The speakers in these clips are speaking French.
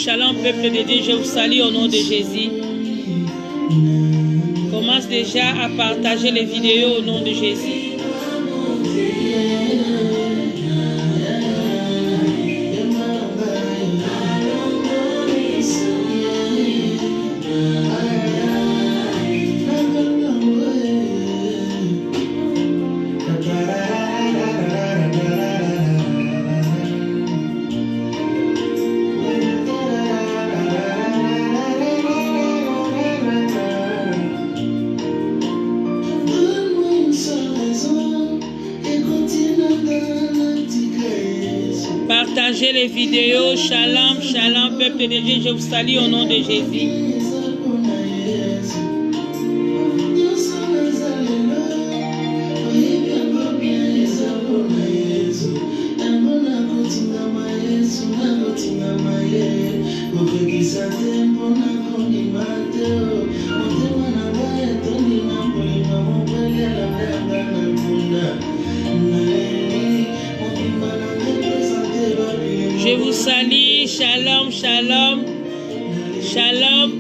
shalom, peuple de Dieu, je vous salue au nom de Jésus. Commence déjà à partager les vidéos au nom de Jésus. Partagez les vidéos. Shalom, shalom, peuple de Dieu, je vous salue au nom de Jésus. Je vous salue, shalom, shalom, shalom.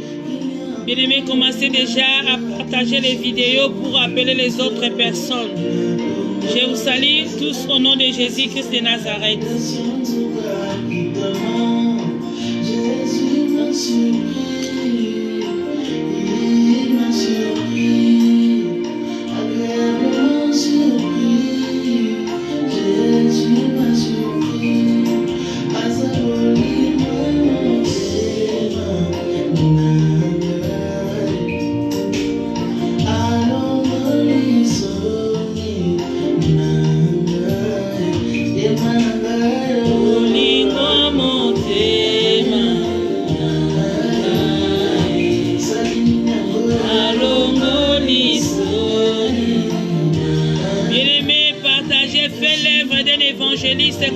Bien-aimés, commencez déjà à partager les vidéos pour appeler les autres personnes. Je vous salue tous au nom de Jésus-Christ de Nazareth.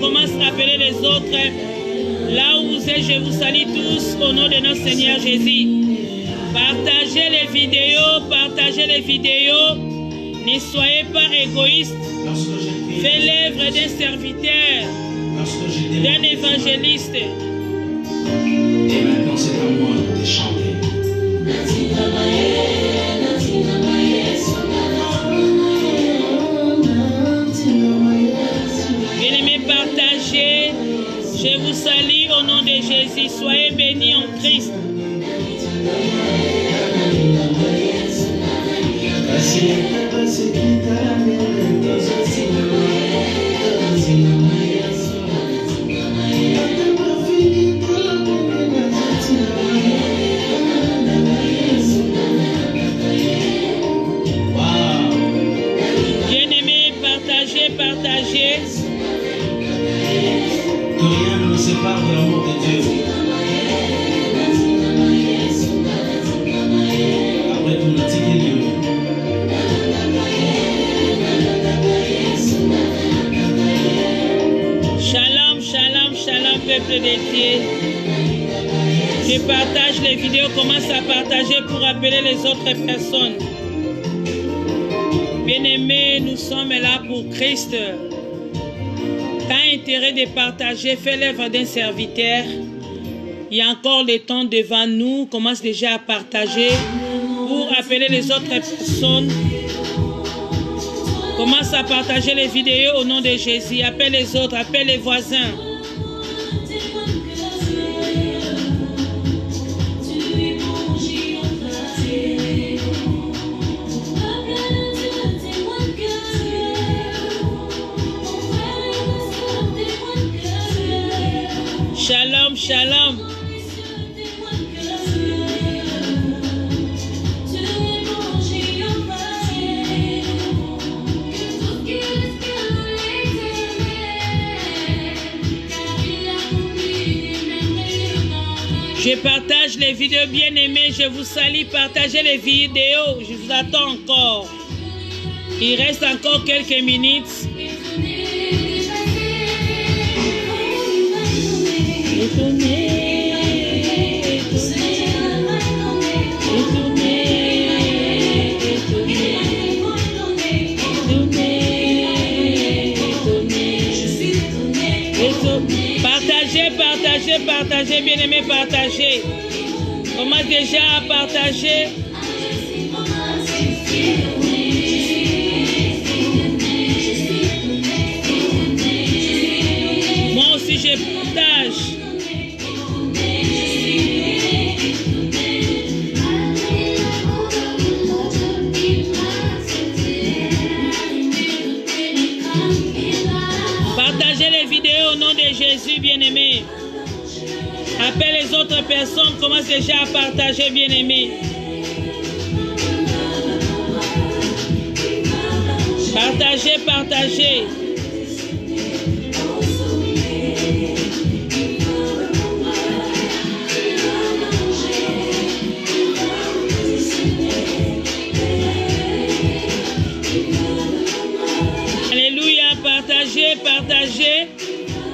Commence à appeler les autres. Là où vous êtes, je vous salue tous au nom de notre Seigneur Jésus. Partagez les vidéos, partagez les vidéos. Ne soyez pas égoïstes. Faites l'œuvre d'un serviteur, d'un évangéliste. Et maintenant, c'est à moi de chanter. Je vous salue au nom de Jésus. Soyez bénis en Christ. Bien-aimés, partagez, partagez. Que rien ne nous sépare de l'amour de Dieu. Après tout, notre Dieu. Shalom, shalom, shalom, peuple de Dieu. Je partage les vidéos, commence à partager pour appeler les autres personnes. Bien-aimés, nous sommes là pour Christ. T'as intérêt de partager, fais l'œuvre d'un serviteur. Il y a encore le temps devant nous. Commence déjà à partager pour appeler les autres personnes. Commence à partager les vidéos au nom de Jésus. Appelle les autres, appelle les voisins. Shalom, shalom. Je partage les vidéos, bien aimés. Je vous salue. Partagez les vidéos. Je vous attends encore. Il reste encore quelques minutes. Partagez, partagez, bien-aimés, partagez. Commence déjà à partager. Moi aussi, je partage. Partagez les vidéos au nom de Jésus, bien-aimés. Appelle les autres personnes, commence déjà à partager, bien-aimés. Partagez, partagez. Alléluia, partagez, partagez.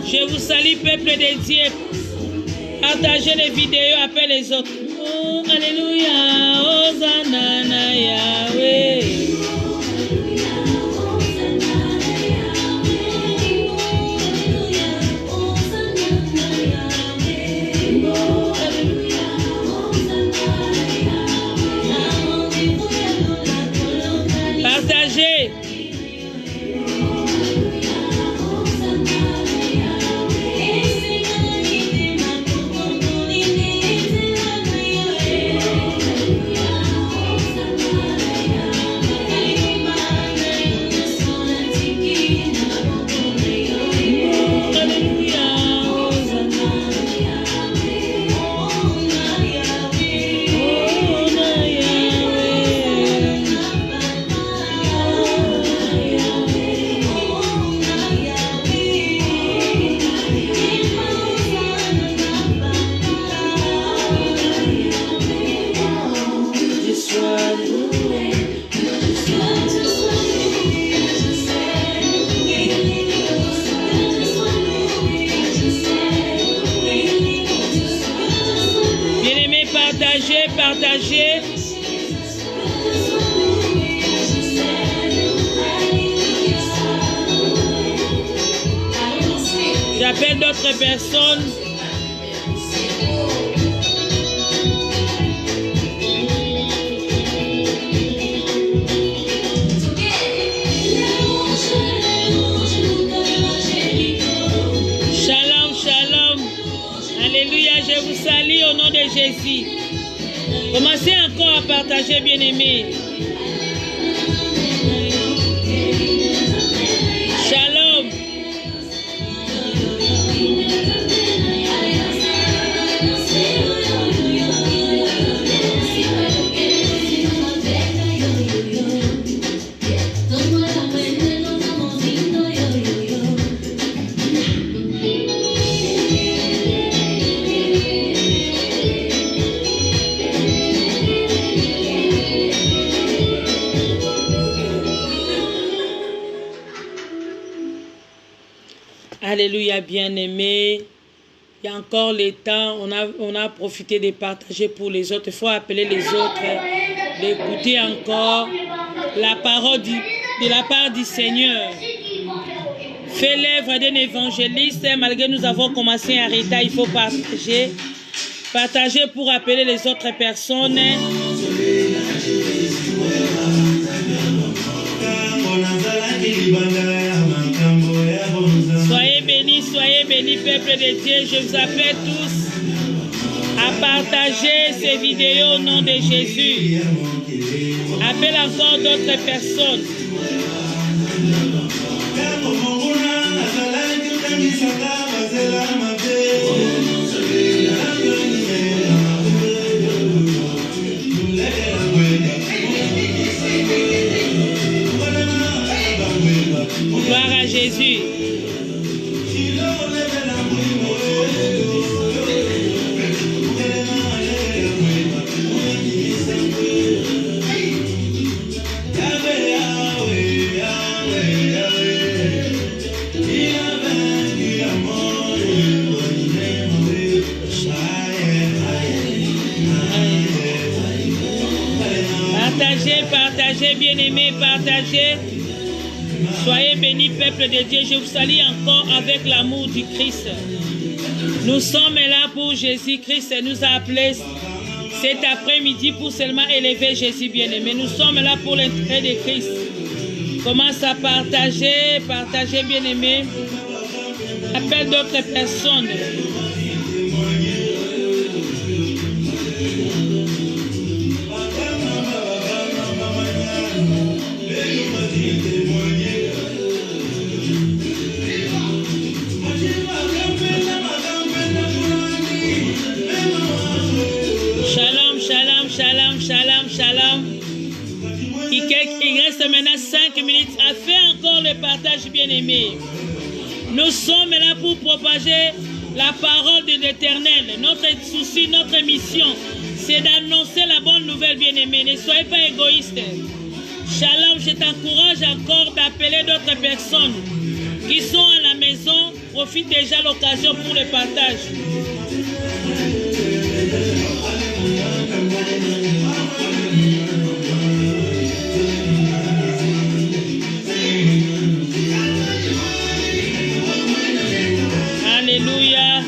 Je vous salue, peuple de Dieu. Partagez les vidéos, appelez les autres. Oh, alléluia, Hosanna Yahweh. Partagez. Partagez. J'appelle d'autres personnes. Shalom, shalom. Alléluia, je vous salue au nom de Jésus. Commencez encore à partager, bien-aimés. Shalom. Alléluia, bien-aimés. Il y a encore le temps. On a profité de partager pour les autres. Il faut appeler les autres, d'écouter encore la parole de la part du Seigneur. Fais l'œuvre d'un évangéliste. Malgré nous avons commencé en retard, il faut partager. Partager pour appeler les autres personnes. Soyez bénis, peuple de Dieu. Je vous appelle tous à partager ces vidéos au nom de Jésus. Appelle encore d'autres personnes. Gloire à Jésus. Partagez, bien-aimés, partagez. Soyez bénis, peuple de Dieu. Je vous salue encore avec l'amour du Christ. Nous sommes là pour Jésus-Christ et nous a appelés cet après-midi pour seulement élever Jésus bien-aimé. Nous sommes là pour l'entrée de Christ. Commence à partager, partager bien-aimé. Appelle d'autres personnes. Shalom, shalom, shalom, shalom, shalom. Il reste maintenant 5 minutes à faire encore le partage bien-aimé. Nous sommes là pour propager la parole de l'Éternel. Notre souci, notre mission, c'est d'annoncer la bonne nouvelle bien-aimé. Ne soyez pas égoïstes. Shalom, je t'encourage encore d'appeler d'autres personnes qui sont à la maison. Profite déjà l'occasion pour le partage. Alléluia.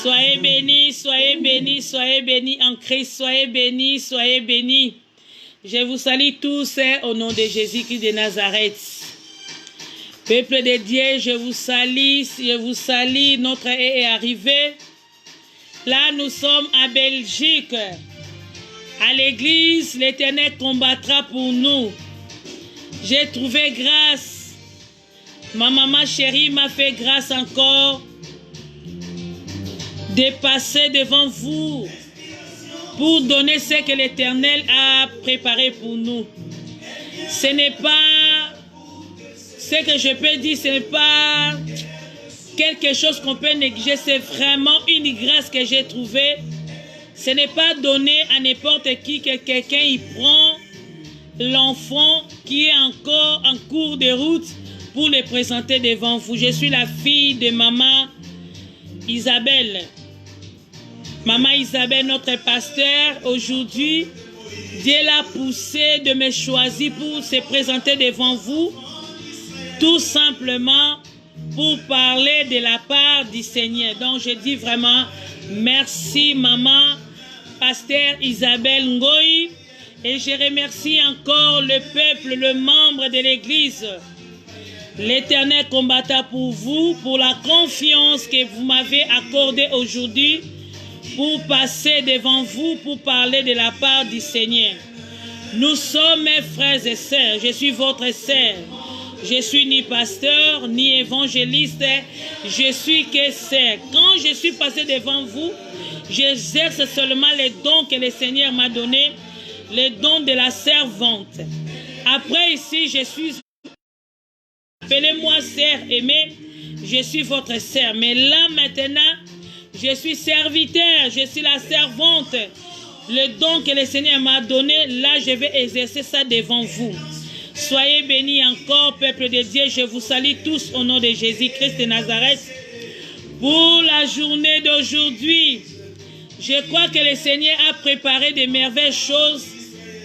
Soyez bénis, soyez bénis, soyez bénis en Christ. Soyez bénis, soyez bénis. Je vous salue tous au nom de Jésus-Christ de Nazareth. Peuple de Dieu, je vous salue, notre est arrivé. Là, nous sommes à Belgique. À l'église, l'Éternel combattra pour nous. J'ai trouvé grâce. Ma maman chérie m'a fait grâce encore de passer devant vous pour donner ce que l'Éternel a préparé pour nous. Ce n'est pas ce que je peux dire, ce n'est pas quelque chose qu'on peut négliger, c'est vraiment une grâce que j'ai trouvée. Ce n'est pas donné à n'importe qui que quelqu'un y prend l'enfant qui est encore en cours de route pour le présenter devant vous. Je suis la fille de maman Isabelle. Maman Isabelle, notre pasteur, aujourd'hui, Dieu l'a poussé de me choisir pour se présenter devant vous, tout simplement pour parler de la part du Seigneur. Donc je dis vraiment merci maman, pasteur Isabelle Ngoï, et je remercie encore le peuple, le membre de l'église. L'Éternel combattra pour vous, pour la confiance que vous m'avez accordée aujourd'hui, pour passer devant vous, pour parler de la part du Seigneur. Nous sommes mes frères et sœurs, je suis votre sœur. Je suis ni pasteur, ni évangéliste, je suis que sœur. Quand je suis passé devant vous, j'exerce seulement les dons que le Seigneur m'a donnés, les dons de la servante. Après ici, je suis... Appelez-moi sœur aimée, je suis votre sœur. Mais là maintenant, je suis serviteur, je suis la servante. Le don que le Seigneur m'a donné, là je vais exercer ça devant vous. Soyez bénis encore, peuple de Dieu. Je vous salue tous au nom de Jésus-Christ de Nazareth. Pour la journée d'aujourd'hui, je crois que le Seigneur a préparé de merveilleuses choses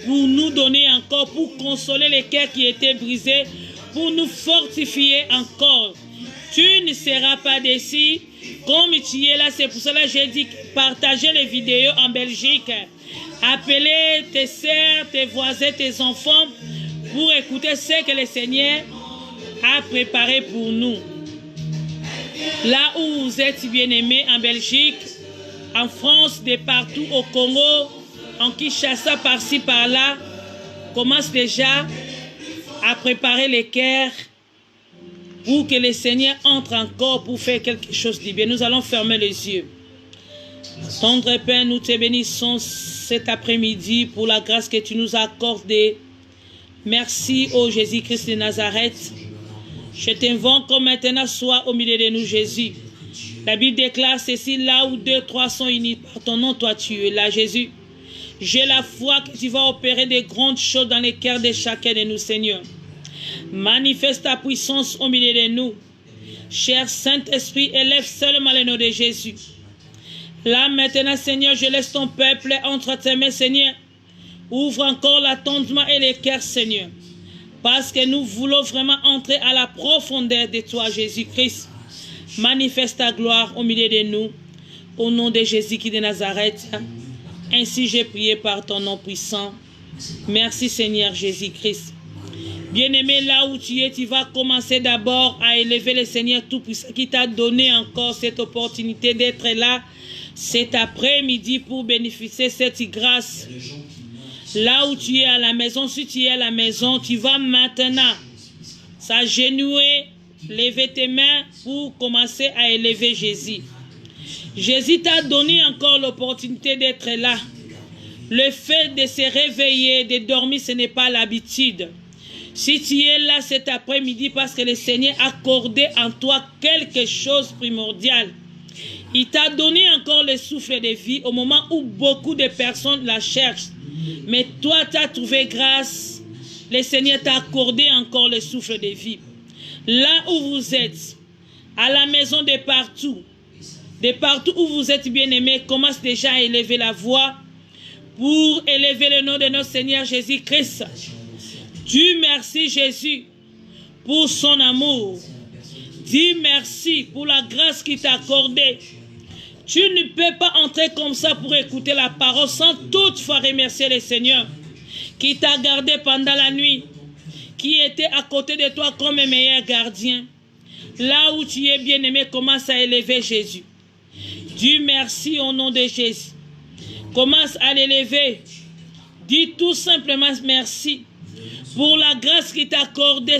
pour nous donner encore, pour consoler les cœurs qui étaient brisés, pour nous fortifier encore. Tu ne seras pas déçu comme tu es là. C'est pour cela que j'ai dit partagez les vidéos en Belgique. Appelez tes sœurs, tes voisins, tes enfants pour écouter ce que le Seigneur a préparé pour nous. Là où vous êtes bien-aimés, en Belgique, en France, de partout au Congo, en Kinshasa, par-ci, par-là, commence déjà à préparer les cœurs pour que le Seigneur entre encore pour faire quelque chose de bien. Nous allons fermer les yeux. Tendre Père, nous te bénissons cet après-midi pour la grâce que tu nous as accordée. Merci, ô Jésus-Christ de Nazareth. Je t'invoque comme maintenant sois au milieu de nous, Jésus. La Bible déclare ceci, là où 2, 3 sont unis par ton nom, toi tu es là, Jésus. J'ai la foi que tu vas opérer de grandes choses dans les cœurs de chacun de nous, Seigneur. Manifeste ta puissance au milieu de nous. Cher Saint-Esprit, élève seulement le nom de Jésus. Là maintenant, Seigneur, je laisse ton peuple entre tes mains, Seigneur. Ouvre encore l'attendement et les cœurs, Seigneur. Parce que nous voulons vraiment entrer à la profondeur de toi, Jésus-Christ. Manifeste ta gloire au milieu de nous. Au nom de Jésus-Christ de Nazareth. Ainsi j'ai prié par ton nom puissant. Merci Seigneur Jésus-Christ. Bien-aimé, là où tu es, tu vas commencer d'abord à élever le Seigneur Tout-Puissant qui t'a donné encore cette opportunité d'être là cet après-midi pour bénéficier de cette grâce. Là où tu es à la maison, si tu es à la maison, tu vas maintenant s'agenouiller, lever tes mains pour commencer à élever Jésus. Jésus t'a donné encore l'opportunité d'être là. Le fait de se réveiller, de dormir, ce n'est pas l'habitude. Si tu es là cet après-midi parce que le Seigneur a accordé en toi quelque chose de primordial, il t'a donné encore le souffle de vie au moment où beaucoup de personnes la cherchent. Mais toi, tu as trouvé grâce. Le Seigneur t'a accordé encore le souffle de vie. Là où vous êtes, à la maison, de partout où vous êtes bien-aimés, commence déjà à élever la voix pour élever le nom de notre Seigneur Jésus-Christ. Dis merci Jésus pour son amour. Dis merci pour la grâce qu'il t'a accordée. Tu ne peux pas entrer comme ça pour écouter la parole sans toutefois remercier le Seigneur qui t'a gardé pendant la nuit, qui était à côté de toi comme un meilleur gardien. Là où tu es bien-aimé, commence à élever Jésus. Dis merci au nom de Jésus. Commence à l'élever. Dis tout simplement merci pour la grâce qu'il t'a accordée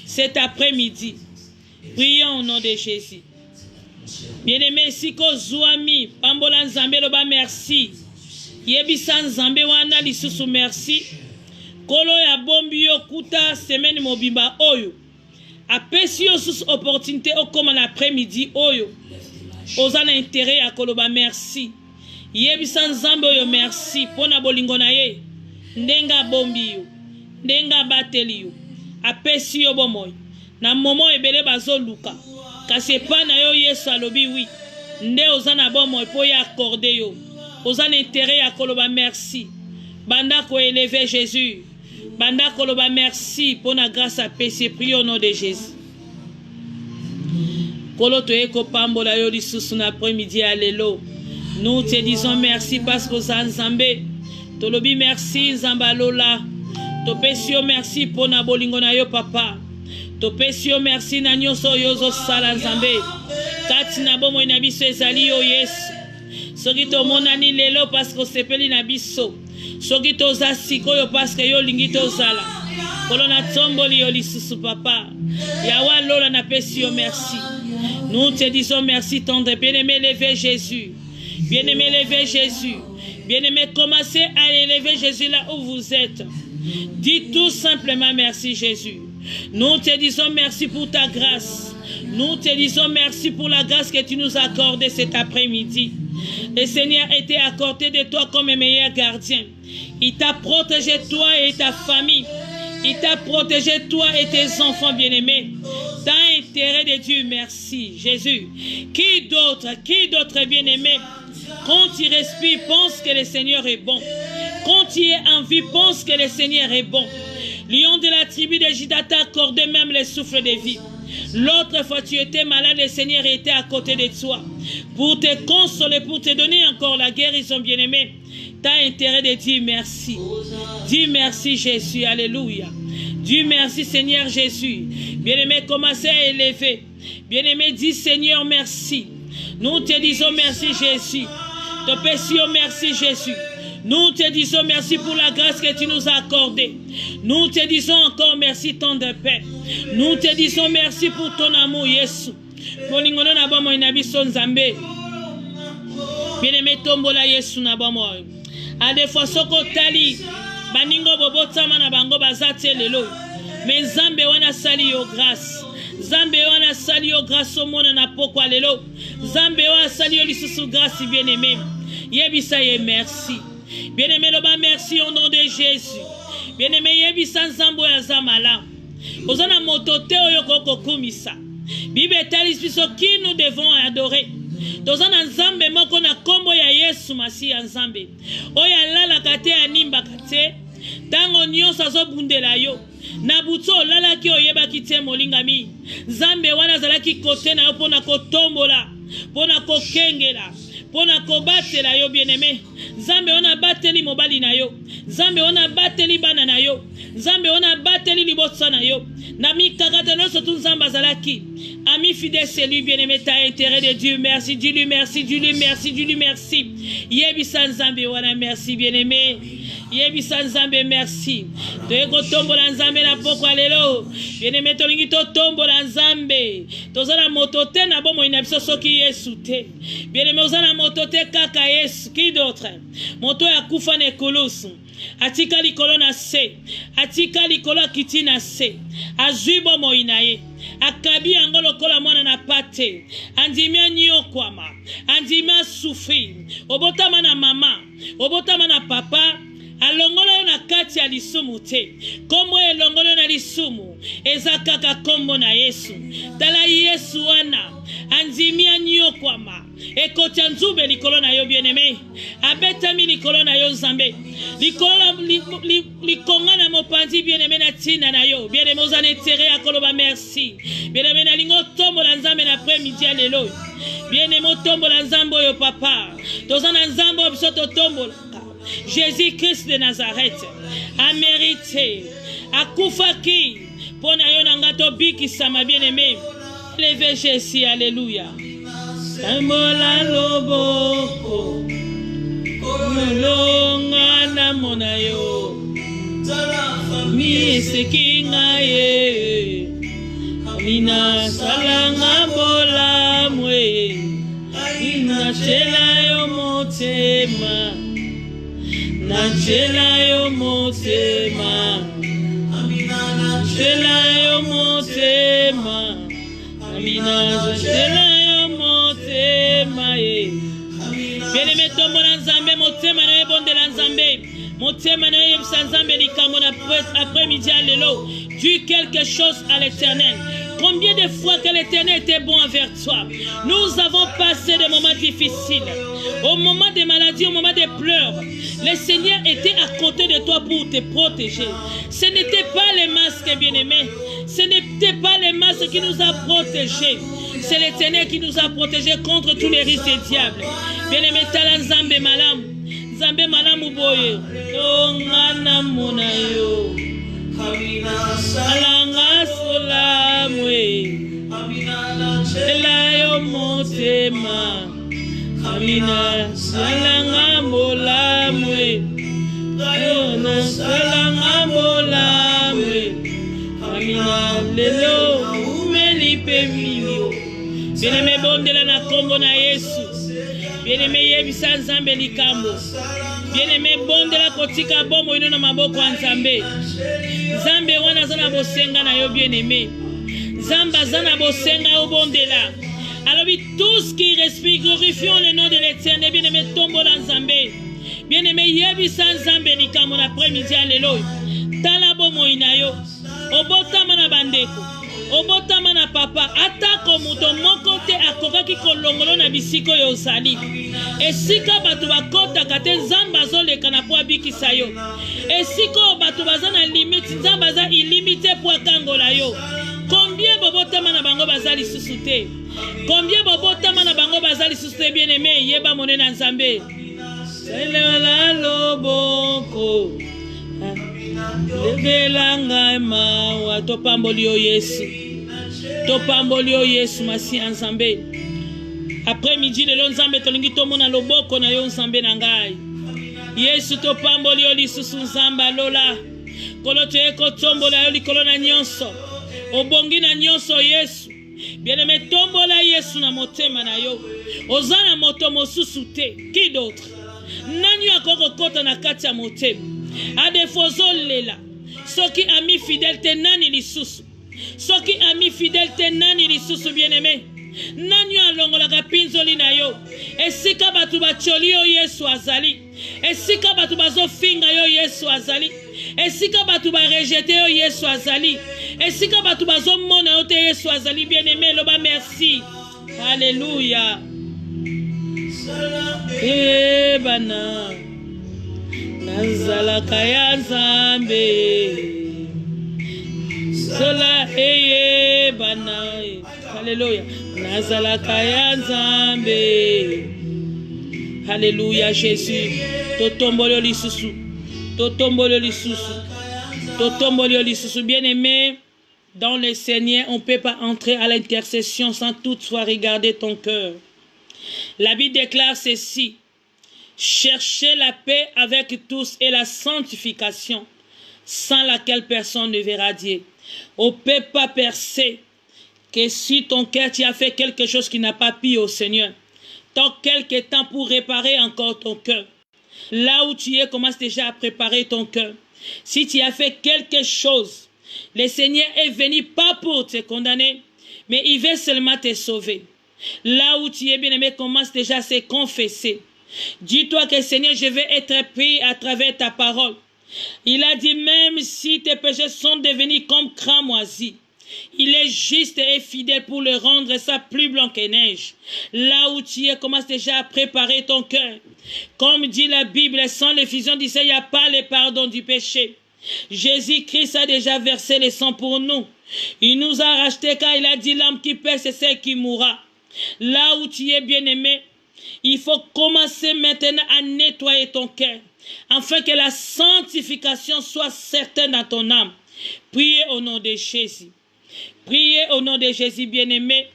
cet après-midi. Prions au nom de Jésus. Bien-aimé, si ko zouami, pambola nzambe loba merci. Yebisa nzambe wana lisusu merci. Kolo ya bombi yo kuta semaine mobimba oyo. Apesi yo sus opportunité au comme l'après-midi oyo. Ozana intérêt à koloba merci. Yebisa nzambe oyo merci pona bolingo na ye. Ndenga bombi yo. Ndenga bateli yo. Apesi yo bomoy. Na momo ebele bazo luka. Kasi pa na yo Yesu alobi oui. Nde ozana bomoy po ya accorde yo. Ozana intérêt à koloba merci. Banda ko élever Jésus. Banda koloba merci pour la grâce à péché. Prions au nom de Jésus. Kolo toye ko pambola yo lisusu na après-midi alelo. Nous te disons merci parce que Nzambe tolobi merci Nzambalola. Topesio merci pour na bolingo na yo papa. Topesio merci na nyoso yozo sala Nzambe. Kati na bomo na biso ezali yo Yesu. Soki to monani lelo parce que sepeli na biso. Soki to za sikoyo parce que yo lingi to zala. Kolona tomboli yo lisusu papa. Yawa lola na pesio merci. Nous te disons merci tendre. Bien-aimé, élevez Jésus. Bien-aimé, élevez Jésus. Bien-aimé, commencez à élever Jésus là où vous êtes. Dis tout simplement merci Jésus. Nous te disons merci pour ta grâce. Nous te disons merci pour la grâce que tu nous as accordée cet après-midi. Le Seigneur était à côté de toi comme un meilleur gardien. Il t'a protégé toi et ta famille. Il t'a protégé toi et tes enfants bien-aimés. T'as intérêt de Dieu, merci Jésus. Qui d'autre bien-aimé? Quand tu respires, pense que le Seigneur est bon. Quand tu es en vie, pense que le Seigneur est bon. Lion de la tribu de Juda t'a accordé même le souffle de vie. L'autre fois tu étais malade, le Seigneur était à côté de toi. Pour te consoler, pour te donner encore la guérison bien-aimé. Tu as intérêt de dire merci. Dis merci Jésus, alléluia. Dis merci Seigneur Jésus. Bien-aimé, commencez à élever. Bien-aimé, dis Seigneur merci. Nous te disons merci Jésus. Te pécions merci Jésus. Nous te disons merci pour la grâce que tu nous as accordée. Nous te disons encore merci ton de paix. Nous te disons merci pour ton amour Yesu. Molingono na bomo inabiso nzambe. Bien-aimé tombola Yesu na bomo. A des fois soko tali baningo bobotama na bango bazate lelo. Mais nzambe wana sali yo grâce. Nzambe wana sali yo grâce au monde na pokwa lelo. Nzambe wana sali yo lisusu grâce bien-aimé. Yebisa ye merci. Bien-aimé, merci au nom de Jésus. Bien-aimé, yebisa nzambo ya zamala. Ozana motote oyoko kumisa. Bible talis biso qui nous devons adorer. Tozana nzambe moko na kombo ya Yesu Masi ya nzambe. Oya lala kate animba kate. Tango nyonso azobundela yo. na butu olalaki oyebaki te molingami nzambe wana azalaki kote na yo mpona kotombola mpona kokengela mpona kobatela yo bien-aimé nzambe wana abateli mobali na yo nzambe wana abateli bana na yo nzambe wana abateli libota na yo na mikakata nyonso tu nzambe azalaki ami fidèle c'est lui bien-aimé t'as intérêt de Dieu merci dis lui merci dis lui merci dis lui merci yebisa nzambe wana merci bien-aimé yebisa nzambe merci toye kotombola nzambe na pokwa lelo bien-aimé tolingi totombola nzambe tozala moto te na bomoi na biso soki yesu te bien-aimé ozala moto te kaka yesu qui d'autre moto ya kufa na ekulusu atika likolo na se atika likolo akiti na se azwi bomoi na ye akabi yango lokola mwana na pate andimi anyokwama andimi asufri obotama na mama obotama na papa alongola yo na kati ya lisumu te kombo elongola na lisumu eza kaka kombo na yesu tala yesu wana andimi anyokwama ekotya nzube likolo na yo bien-aimé abetami likolo na yo nzambe likonga na mopanzi bien-aimé na ntina na yo bien-aimé oza na etere akoloba merci bien-aimé nalingi otombola nzambe na après-midi ya lelo bien-aimé otombola nzambe oyo papa toza na nzambe oyo biso totombolaka Jésus-Christ de Nazareth a mérité akufaki mpona yo na nga tobikisama bien-aimé leve Jésus alléluia Sambola loboko Olonga na mona yo Miseki nga ye Amina salanga bola mwe Ina chela yo motema Na chela yo motema Amina chela yo motema Amina chela bien-aimé tombola nzambe motema na ebondela nzambe motema na yebisa nzambe likambo na après-midi à lelo dis quelque chose à l'éternel. Combien de fois que l'éternel était bon envers toi. Nous avons passé des moments difficiles, au moment des maladies, au moment des pleurs. Le Seigneur était à côté de toi pour te protéger. Ce n'était pas les masques, bien-aimés. Ce n'était pas les masques qui nous a protégés. C'est l'Éternel qui nous a protégés contre tous les risques des diables. Bien-aimé, tala nzambe malam. Nzambe malam uboye. Ongana mona yo. Alanga solamwe. Ela yo motema. Amina salanga molamwe. Ayona salanga molamwe. Amina lelo umelipe milio. Bien-aimé bondela na kombo na Yesu. Bien-aimé yebisa nzambe likambo. Bien-aimé bondela kotika bomo ino na maboko ya nzambe. Nzambe wana zana bosenga na yo bien-aimé. Nzamba zana bosenga yo bondela. Alors tout ce qui respire glorifions le nom de l'Éternel. Bien-aimé tombola nzambe. Bien-aimé yebisa nzambe likambo na après-midi ya lelo. Tala bomo inayo. Obotama na bandeko. Obotama na papa atako muto moko te akokaki kolongolo na bisiko yo ozali esika bato bakota kate nzamba azoleka na po abikisa yo esiko bato baza na limite nzamba aza illimité po akangola yo combien bobotama na bango bazali lisusu te combien bobotama na bango bazali lisusu te bien-aimé yeba monene na nzambe selela loboko levelanga mawa topamboli yo Yesu topamboli yo Yesu masi nzambe après midi lelo nzambe tolingi tomona loboko na yo nzambe na ngai Yesu topamboli yo lisusu nzamba lola kolo te kotombola yo likolo na nyonso obongi na nyonso Yesu bien-aimé tombola Yesu na motema na yo ozana moto mosusu te qui d'autre nani akoko kota na kati ya motema adefozo lela soki ami fidèle te nani lisusu soki ami fidèle te nani lisusu bien-aimé nani alongola kapinzoli na yo esika batu bacholi yo Yesu azali esika batu bazofinga yo Yesu azali esika batu barejete yo Yesu azali esika batu bazomona yo te Yesu azali bien-aimé loba merci alléluia bana nazalaka ya nzambe Zola eye banae. Alléluia. Nazalaka ya Nzambe. Alléluia Jésus. Totombolo lisusu. Totombolo lisusu. Totombolo lisusu. Bien-aimé, dans le Seigneur, on ne peut pas entrer à l'intercession sans toutefois regarder ton cœur. La Bible déclare ceci. Cherchez la paix avec tous et la sanctification, sans laquelle personne ne verra Dieu. On ne peut pas percer que si ton cœur, tu as fait quelque chose qui n'a pas plu au Seigneur, tant quelque temps pour réparer encore ton cœur. Là où tu es, commence déjà à préparer ton cœur. Si tu as fait quelque chose, le Seigneur est venu pas pour te condamner, mais il veut seulement te sauver. Là où tu es, bien-aimé, commence déjà à se confesser. Dis-toi que Seigneur, je vais être pris à travers ta parole. Il a dit, même si tes péchés sont devenus comme cramoisi, il est juste et fidèle pour le rendre ça plus blanc que neige. Là où tu es, commence déjà à préparer ton cœur. Comme dit la Bible, sans l'effusion du sang, il n'y a pas le pardon du péché. Jésus-Christ a déjà versé le sang pour nous. Il nous a rachetés car il a dit, l'âme qui perd, c'est celle qui mourra. Là où tu es, bien-aimé, il faut commencer maintenant à nettoyer ton cœur, afin que la sanctification soit certaine dans ton âme. Priez au nom de Jésus. Priez au nom de Jésus, bien-aimé.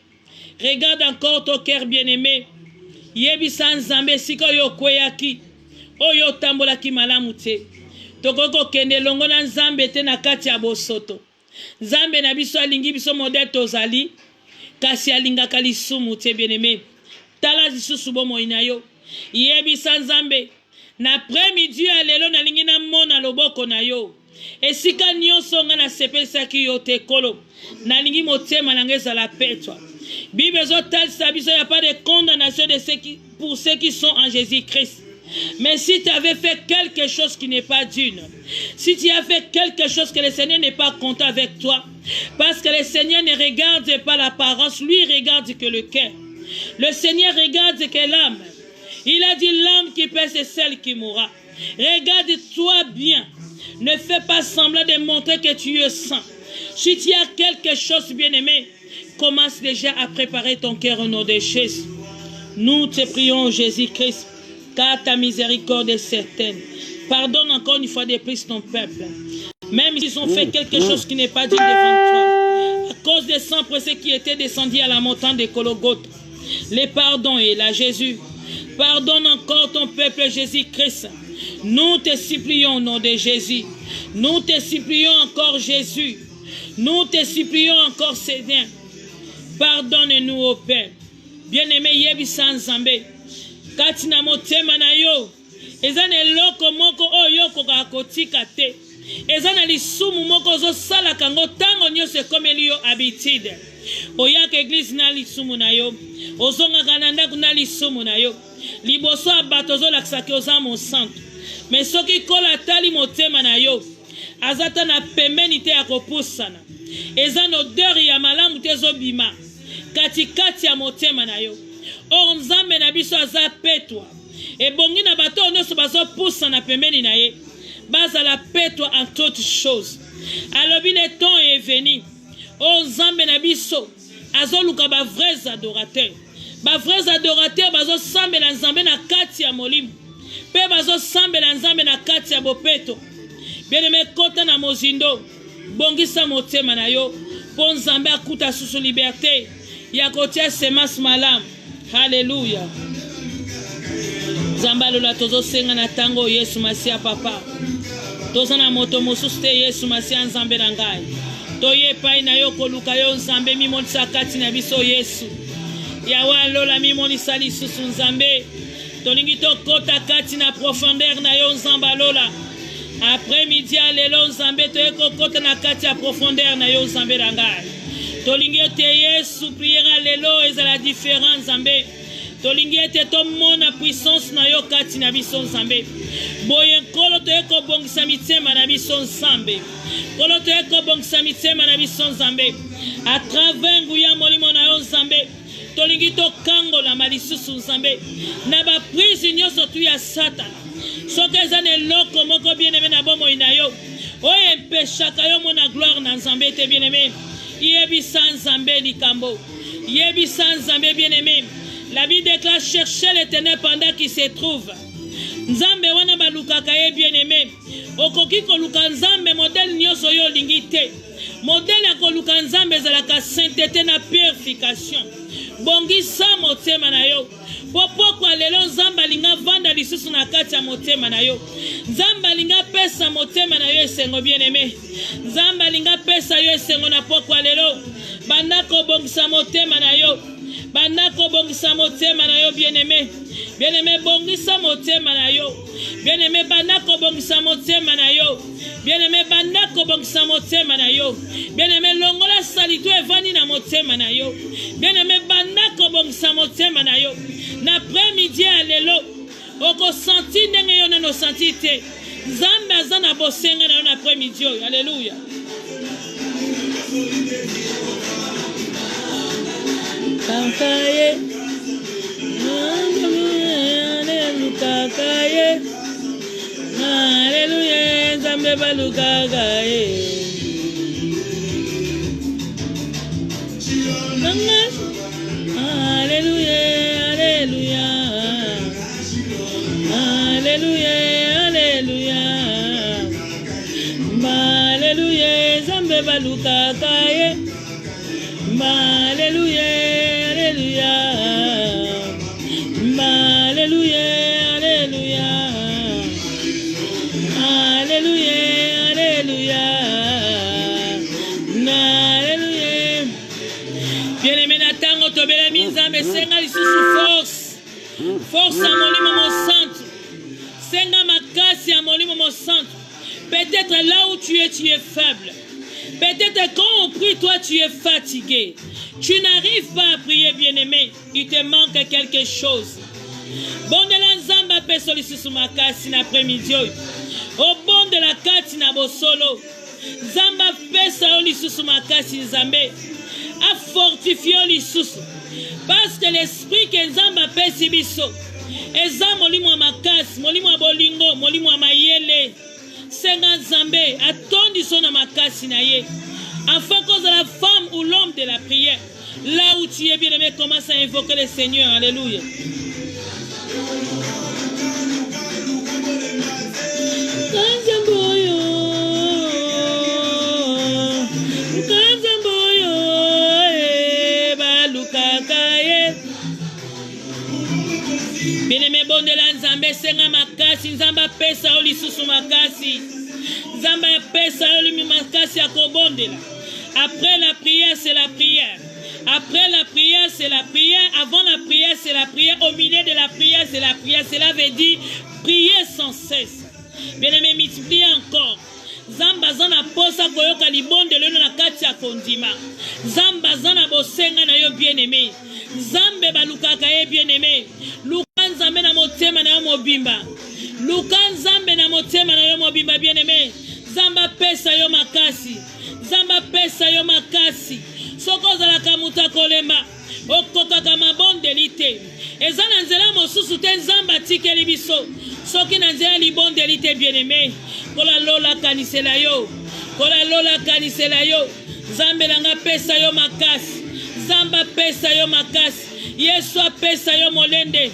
Regarde encore ton cœur, bien-aimé. Yebisan Nzambe siko yo kweyaki. Oyo tambolaki malamu te. Tokoko kende longo na Nzambe te na kati ya bosoto. Nzambe na biso alingi biso modèle tozali. Kasi alingaka lisumu te, bien-aimé. Tala lisusu bomoi na yo. Yebisa Nzambe. Na après-midi ya lelo na lingi na mona loboko na yo. Esika nyonso nga na sepesaki yo te kolo. Na lingi motema na ngeza la petwa. Bible zotalisa biso, il n'y a pas de condamnation pour ceux qui sont en Jésus-Christ. Mais si tu avais fait quelque chose qui n'est pas d'une, si tu as fait quelque chose que le Seigneur n'est pas content avec toi, parce que le Seigneur ne regarde pas l'apparence, lui regarde que le cœur. Le Seigneur regarde que l'âme. Il a dit l'âme qui perd, c'est celle qui mourra. Regarde-toi bien. Ne fais pas semblant de montrer que tu es saint. Si tu as quelque chose, bien-aimé, commence déjà à préparer ton cœur au nom de Jésus. Nous te prions, Jésus-Christ, car ta miséricorde est certaine. Pardonne encore une fois de plus ton peuple. Même s'ils ont fait quelque chose qui n'est pas dit devant toi. À cause des sang précieux qui étaient descendus à la montagne de Golgotha. Les pardons est là, Jésus. Pardonne encore ton peuple, Jésus-Christ. Nous te supplions au nom de Jésus. Nous te supplions encore, Jésus. Nous te supplions encore, Seigneur. Pardonne-nous, ô Père. Bien-aimé, Yebisa Nzambe. Katina motema na yo. Ezane loko moko oyo kokakotika te. Ezana lisumu moko zo sala kango tango nyose komeli yo habitude. Oyaka église na lisumu na yo. Ozonga kananda kuna lisumu na yo. Liboso abato zo laksaki oza mon santo. Mais soki kola tali motema na yo. Azata na pembeni te ya kopusana. Ezana odeur ya malamu te zo bima. Katikati ya motema na yo. Or Nzambe na biso aza petwa. Ebongi na bato nyonso bazo pusana pembeni na ye. Baza la petwa en toutes choses. Alobi le temps est venu. Or Nzambe na biso azoluka ba vrais adorateurs. Ba vrais adorateurs bazo sambela Nzambe na kati ya molimo. Pe bazo sambela Nzambe na kati ya bopeto. Bien-aimé, kota na mozindo. Bongisa motema na yo. Po Nzambe akuta susu liberté. Ya kotia semas malam. Alléluia. Zambalo la tozo senga na tango Yesu Masia papa. Toza na moto mosusu te Yesu Masia Nzambe na ngai. Toye pai na yo koluka yo Nzambe mimonisa kati na biso Yesu. Yawa lola mimonisa lisusu Nzambe. Tolingi tokota kati na profondeur na yo Nzamba lola. Après midi à lelo Nzambe toye kokota na kati ya profondeur na yo Nzambe na ngai. Tolingi te Yesu priera lelo ezala différence Nzambe. Tolingi te tomona puissance na yo kati na biso Nzambe. Boye nkolo toye kobongisa mitema na biso Nzambe. Kolo toye kobongisa mitema na biso Nzambe. A travers nguya molimo na yo Nzambe. Tolingi to kangola malisusu Nzambe. Na ba prise nyonso tu ya Satan. Soki eza na eloko moko bien-aimé na bomoi na yo. Oye peshaka yo mona gloire na Nzambe te bien-aimé. Yebi sans Nzambe likambo. Yebi sans Nzambe bien-aimé. La Bible déclare chercher l'Éternel pendant qu'il se trouve. Nzambe wana balukaka ye bien-aimé. Okoki koluka Nzambe modèle nyonso yo lingi te. Modèle ya koluka Nzambe ezalaka sainteté na purification. Bongisa motema na yo. Pokwa lelo Nzambe alinga vanda lisusu na kati ya motema na yo. Nzambe alinga pesa motema na yo esengo bien-aimé. Nzambe alinga pesa yo esengo na pokwa lelo. Bandako bongisa motema na yo. Bandako bongisa motema na yo bien-aimé. Bien-aimé bongisa motema na yo. Bien-aimé bandako bongisa motema na yo. Bien-aimé bandako bongisa motema na yo. Bien-aimé longola salito evani na motema na yo. Bien-aimé bandako bongisa motema na yo. Na après-midi à lelo oko senti ndenge yo na senti te. Nzambe aza na bosenga na yo na après-midi. Alléluia. Kakaye Kakaye Alléluia Nzambe balukakaye Alléluia Alléluia Alléluia Alléluia Alléluia Nzambe balukakaye Alléluia Alléluia Alléluia Alléluia Alléluia Alléluia Alléluia. Bien-aimé natango tobela Nzambe senga lisusu force à molimo mon centre. Senga makasi à molimo mon centre. Peut-être là où tu es faible. Peut-être quand on prie, toi tu es fatigué. Tu n'arrives pas à prier, bien-aimé. Il te manque quelque chose. Bon de la Nzamba peso lisusu makasi na après-midi. Au bon de la kati na bosolo. Nzamba pesa yo lisusu makasi Nzambe. A fortifié lisusu. Parce que l'esprit que Nzamba pesi biso. Eza molimo makasi, molimo bolingo, molimo mayele. Senga Nzambe atondi sona makasi na ye. Afin cause de la femme ou l'homme de la prière. Là où tu es bien-aimé, commence à invoquer le Seigneur. Alléluia. Bien-aimé, bon de la Nzambe, senga makasi, Nzamba pesa o lisusu makasi. Nzamba pesa o limi makasi ya kobondela. Après la prière, c'est la prière. Après la prière, c'est la prière. Avant la prière, c'est la prière. Au milieu de la prière, c'est la prière. Cela veut dire prier sans cesse. Bien-aimé, multipliez encore. Zamba zana posa koyoka libonde leno na kati ya kondima. Zamba zana bosenga na yo bien-aimé. Zambe balukaka ye bien-aimé. Luka Nzambe na motema na yo mobimba. Luka Nzambe na motema na yo mobimba bien-aimé. Zamba pesa yo makasi. Zamba pesa yo makasi. Soko zalaka muta kolemba. Okokaka mabondeli te. Eza na nzela mosusu te Nzamba tikeli biso. Soki na nzela libondeli te bien-aimé. Kola lola kanisela yo. Kola lola kanisela yo. Nzambe nanga pesa yo makasi. Nzamba pesa yo makasi. Yesu apesa yo molende.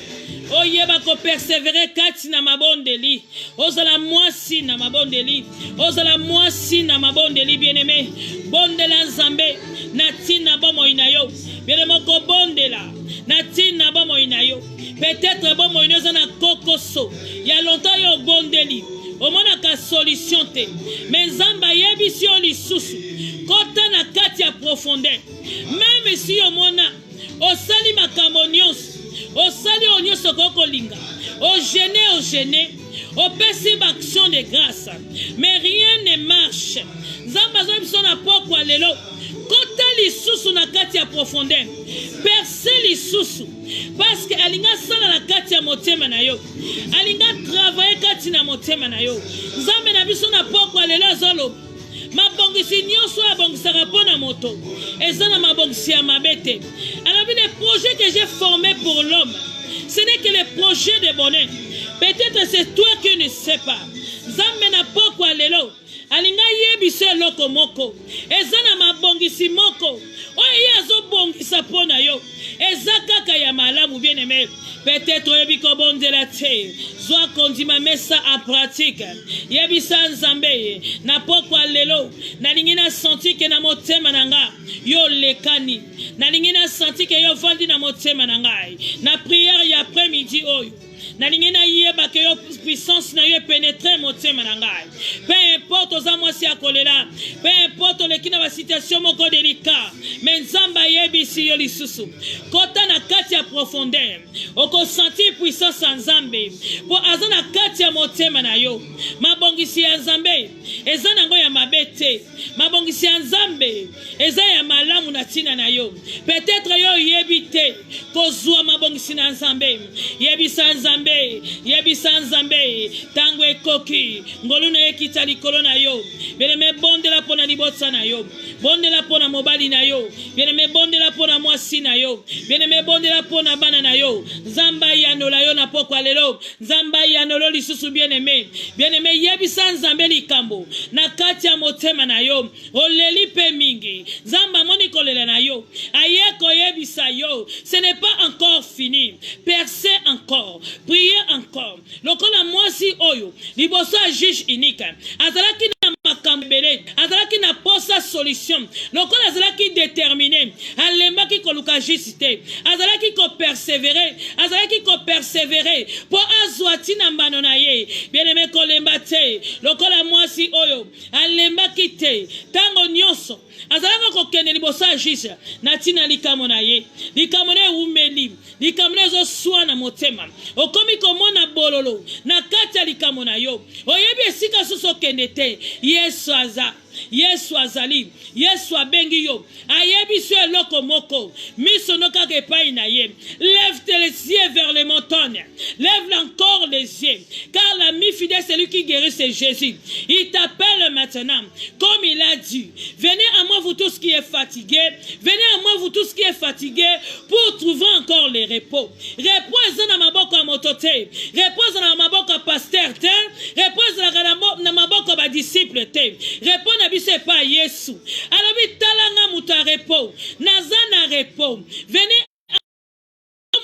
Oyeba ko persévérer kati na mabondeli. Ozala mwasi na mabondeli. Ozala mwasi na mabondeli bien-aimé. Bondela Nzambe na tina bomo inayo. Bien-aimé ko bondela na tina bomo inayo. Peut-être bomo inayo na kokoso. Ya longtemps yo bondeli. Omona ka solution te. Mais Nzamba yebisi yo lisusu. Kota na kati ya profondeur. Même si omona osali makambo nyonso. Osali onyoso kokolinga. Au gêné. Au pesi action de grâce. Mais rien ne marche. Nzamba zo biso na pokwa lelo. Kota lisusu na kati ya profondeur. Perce lisusu. Parce que alinga sala na kati ya motema na yo. Alinga travailler kati na motema na yo. Nzambe na biso na pokwa lelo zolo. Mabongisi nyonso abongisaka pona moto. Ezana mabongisi ya mabete. Alors les projets que j'ai formés pour l'homme, ce n'est que les projets de bonheur. Peut-être c'est toi qui ne sais pas. Nzambe na pokwa lelo. alinga yebisa eloko moko eza na mabongisi moko oyo ye azobongisa mpo na yo eza kaka ya malamu bien aimé. Peut-être oyebi kobondela te zwa kondima mesa en pratique yebisa nzambe na pokwa lelo nalingi na senti ke na motema na nga yo lekani nalingi na senti ke yo vandi na motema na ngai na prière ya après-midi oyo nalingi na yeba ke yo puissance na yo pénétrer motema na ngai. Peu importe oza mwasi akolela, peu importe oleki na basituation moko delika, me nzambe ayebisi yo lisusu kota na kati ya profondeur okosentir puissance ya nzambe po aza na kati ya motema na yo. Mabongisi ya nzambe eza nango ya mabe te, mabongisi ya nzambe eza ya malamu na ntina na yo. Peut-être yo yebi te kozwa mabongisi na nzambe, yebisa nzambe yebisa nzambe tango ekoki ngolu na ekita likolo na yo. Bien-aimé, bondela pona libotsa na yo, bondela pona mobali na yo, bien-aimé, bondela pona mwasi na yo, bien-aimé, bondela pona bana na yo. Nzamba yanola yo na pokwa lelo, nzamba yanolo lisusu bien-aimé. Bien-aimé, yebisa nzambe likambo na kati ya motema na yo oleli pe mingi nzamba moni kolela na yo ayeko yebisa yo. Ce n'est pas encore fini, percez encore, priez encore. Lokola mwasi oyo liboso a juge unique azalaki na makambele azalaki na posa solution lokola azalaki déterminé alembaki koluka juste azalaki ko persévérer po azwati na mbano na ye. Bien-aimé, kolemba te lokola mwasi oyo alembaki te tango nyonso azalaka kokende liboso ya juge na tina likamo na ye, likamo na eumeli, likamo na ezoswa na motema okomi komona bololo na kati ya likamo na yo oyebi esika susu okende te. Yesu aza, Yesu azali, Yesu abengi yo ayebi so eloko moko miso no kaka epai na ye. Lève tes yeux vers les montagnes, lève encore les yeux, car l'ami fidèle c'est lui qui guérit, c'est Jésus. Il t'appelle maintenant comme il a dit. Venez à moi vous tous qui êtes fatigués, venez à moi vous tous qui êtes fatigués pour trouver encore les repos. Repose na maboko ya motote, repose na maboko ya pasteur te, repose na maboko ya disciple te, repose na biso pa Yesu. Alobi talanga muta repos, nazana repos. Venez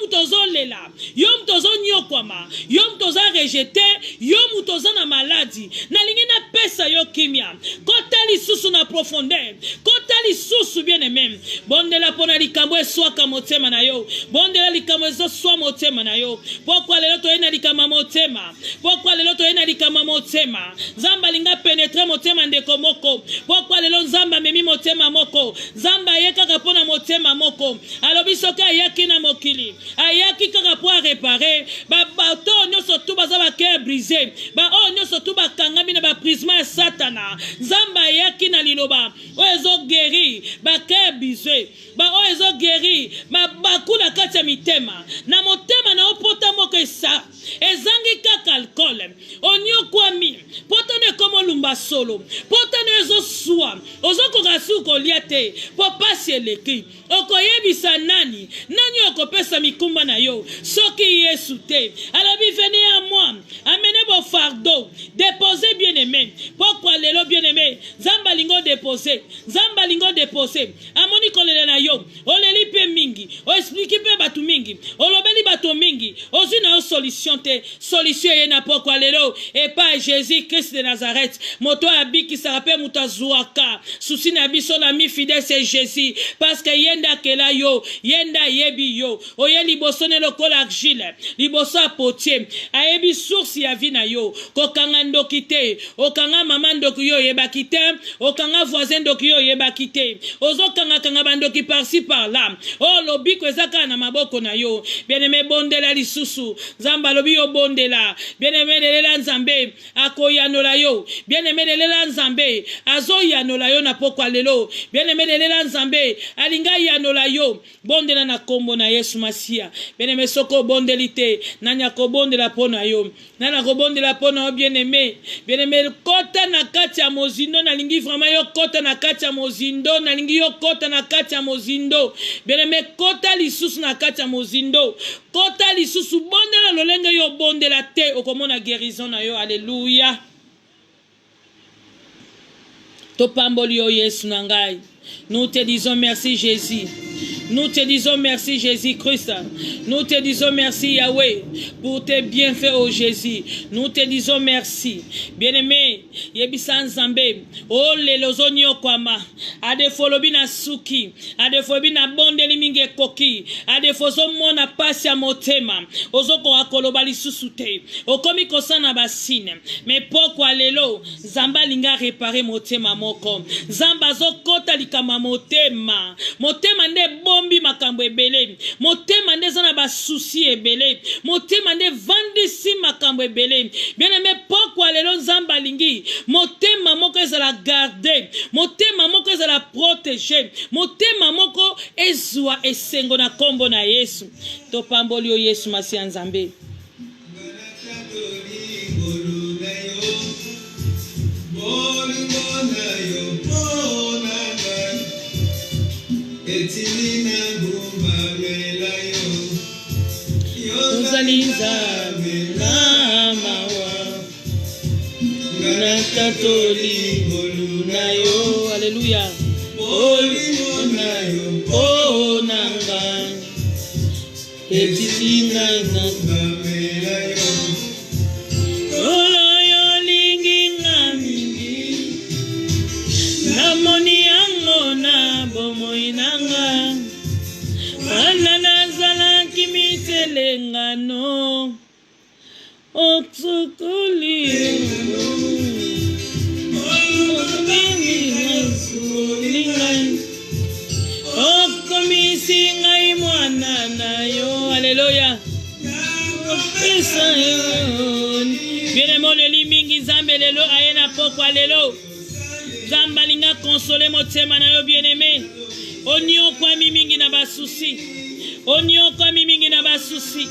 mutozo lela, yo mutozo nyokwama, yo mutozo rejeté, yo mutozo na maladie, na lingi na pesa yo kimia, kota lisusu na profondeur, kota lisusu bien-aimé. Bondela pona likambo eswaka motema na yo, bondela likambo ezoswa motema na yo. Pokwa lelo toyena likama motema, pokwa lelo toyena likama motema, nzamba linga pénétrer motema ndeko moko, pokwa lelo nzamba memi motema moko, nzamba yekaka pona motema moko, alobi soka yaki na mokili ayaki kaka po réparer ba bato nyonso tu baza ba cœur brisé, ba o nyonso tu ba kangami na ba prisma ya satana. Nzamba ayaki na liloba o ezo guéri ba cœur brisé, ba o ezo guéri ba bakula kati ya mitema na motema na opota moko esa ezangi kaka alcool onyo kwami pota ne komo lumba solo pota ne ezo swa ozo kokasu kolia te po pasi eleki okoyebisa nani okopesa mikumba na yo soki Yesu te. Alobi venez à moi, amenez vos fardeaux, déposez bien-aimé. Pourquoi lelo bien-aimé nzamba lingo déposer amoni kolela na yo oleli pe mingi o explique pe batu mingi olobeli batu mingi ozi na solution te. Solution ye na pourquoi lelo et pas Jésus Christ de Nazareth moto abiki sarape mutazwaka souci na biso la mi fidèle c'est Jésus parce que yenda kela yo yenda yebi yo oye liboso ne lokola argile liboso apotier ayebi source ya vie na yo kokanga ndoki te okanga mama ndoki yo yebaki te okanga voisin ndoki yo yebaki te ozokanga kanga bandoki par-ci par-là oh lobiko ezaka na maboko na yo. Bien-aimé, bondela lisusu nzamba lobi yo bondela. Bien-aimé, lelela nzambe akoyanola yo. Bien-aimé, lelela nzambe azoyanola yo na pokwa lelo. Bien-aimé, lelela nzambe alinga yanola yo bondela na kombo na Yesu Masia. Bien-aimé, soko bondelite nanya ko bondela pona yo nana ko bondela pona yo. Bien-aimé, bien-aimé, kota na kati ya mozindo na lingi vraiment yo kota na kati ya mozindo na lingi yo kota na kati ya mozindo. Bien-aimé, kota lisusu na kati ya mozindo, kota lisusu bondela lolenge yo bondela te okomona guérison na yo. Alléluia. Topamboli o Yesu nangai. Nous te disons merci Jésus. Nous te disons merci Jésus-Christ. Nous te disons merci Yahweh pour tes bienfaits au Jésus. Nous te disons merci. Bien-aimé, yebisan zambe, oh le lozonyo kwama, adefolobi na suki, adefolobi na bondeli minge koki, adefozo mona pasi ya motema, ozoko akoloba lisusu te, okomi kosana basine, mais pokwa lelo, zamba linga réparer motema moko, zamba zo kota likama motema, motema nde bombi makambo ebele, motema nde zana ba souci ebele, motema nde vandisi makambo ebele. Bien-aimé, pokwa lelo zamba lingi, motema moko ezala garder, motema moko ezala protéger, motema moko ezwa esengo na kombo na Yesu. Topamboli o Yesu masi ya Nzambe. Alléluia. Lengano otsukuli okomisi ngai mwana nayo. Alléluia. Bien-aimé, le mingi zambe lelo ayena pokwa lelo zamba linga console motema nayo. Bien-aimé, onyo kwa mingi na basusi, onyo kwa mingi na basusi.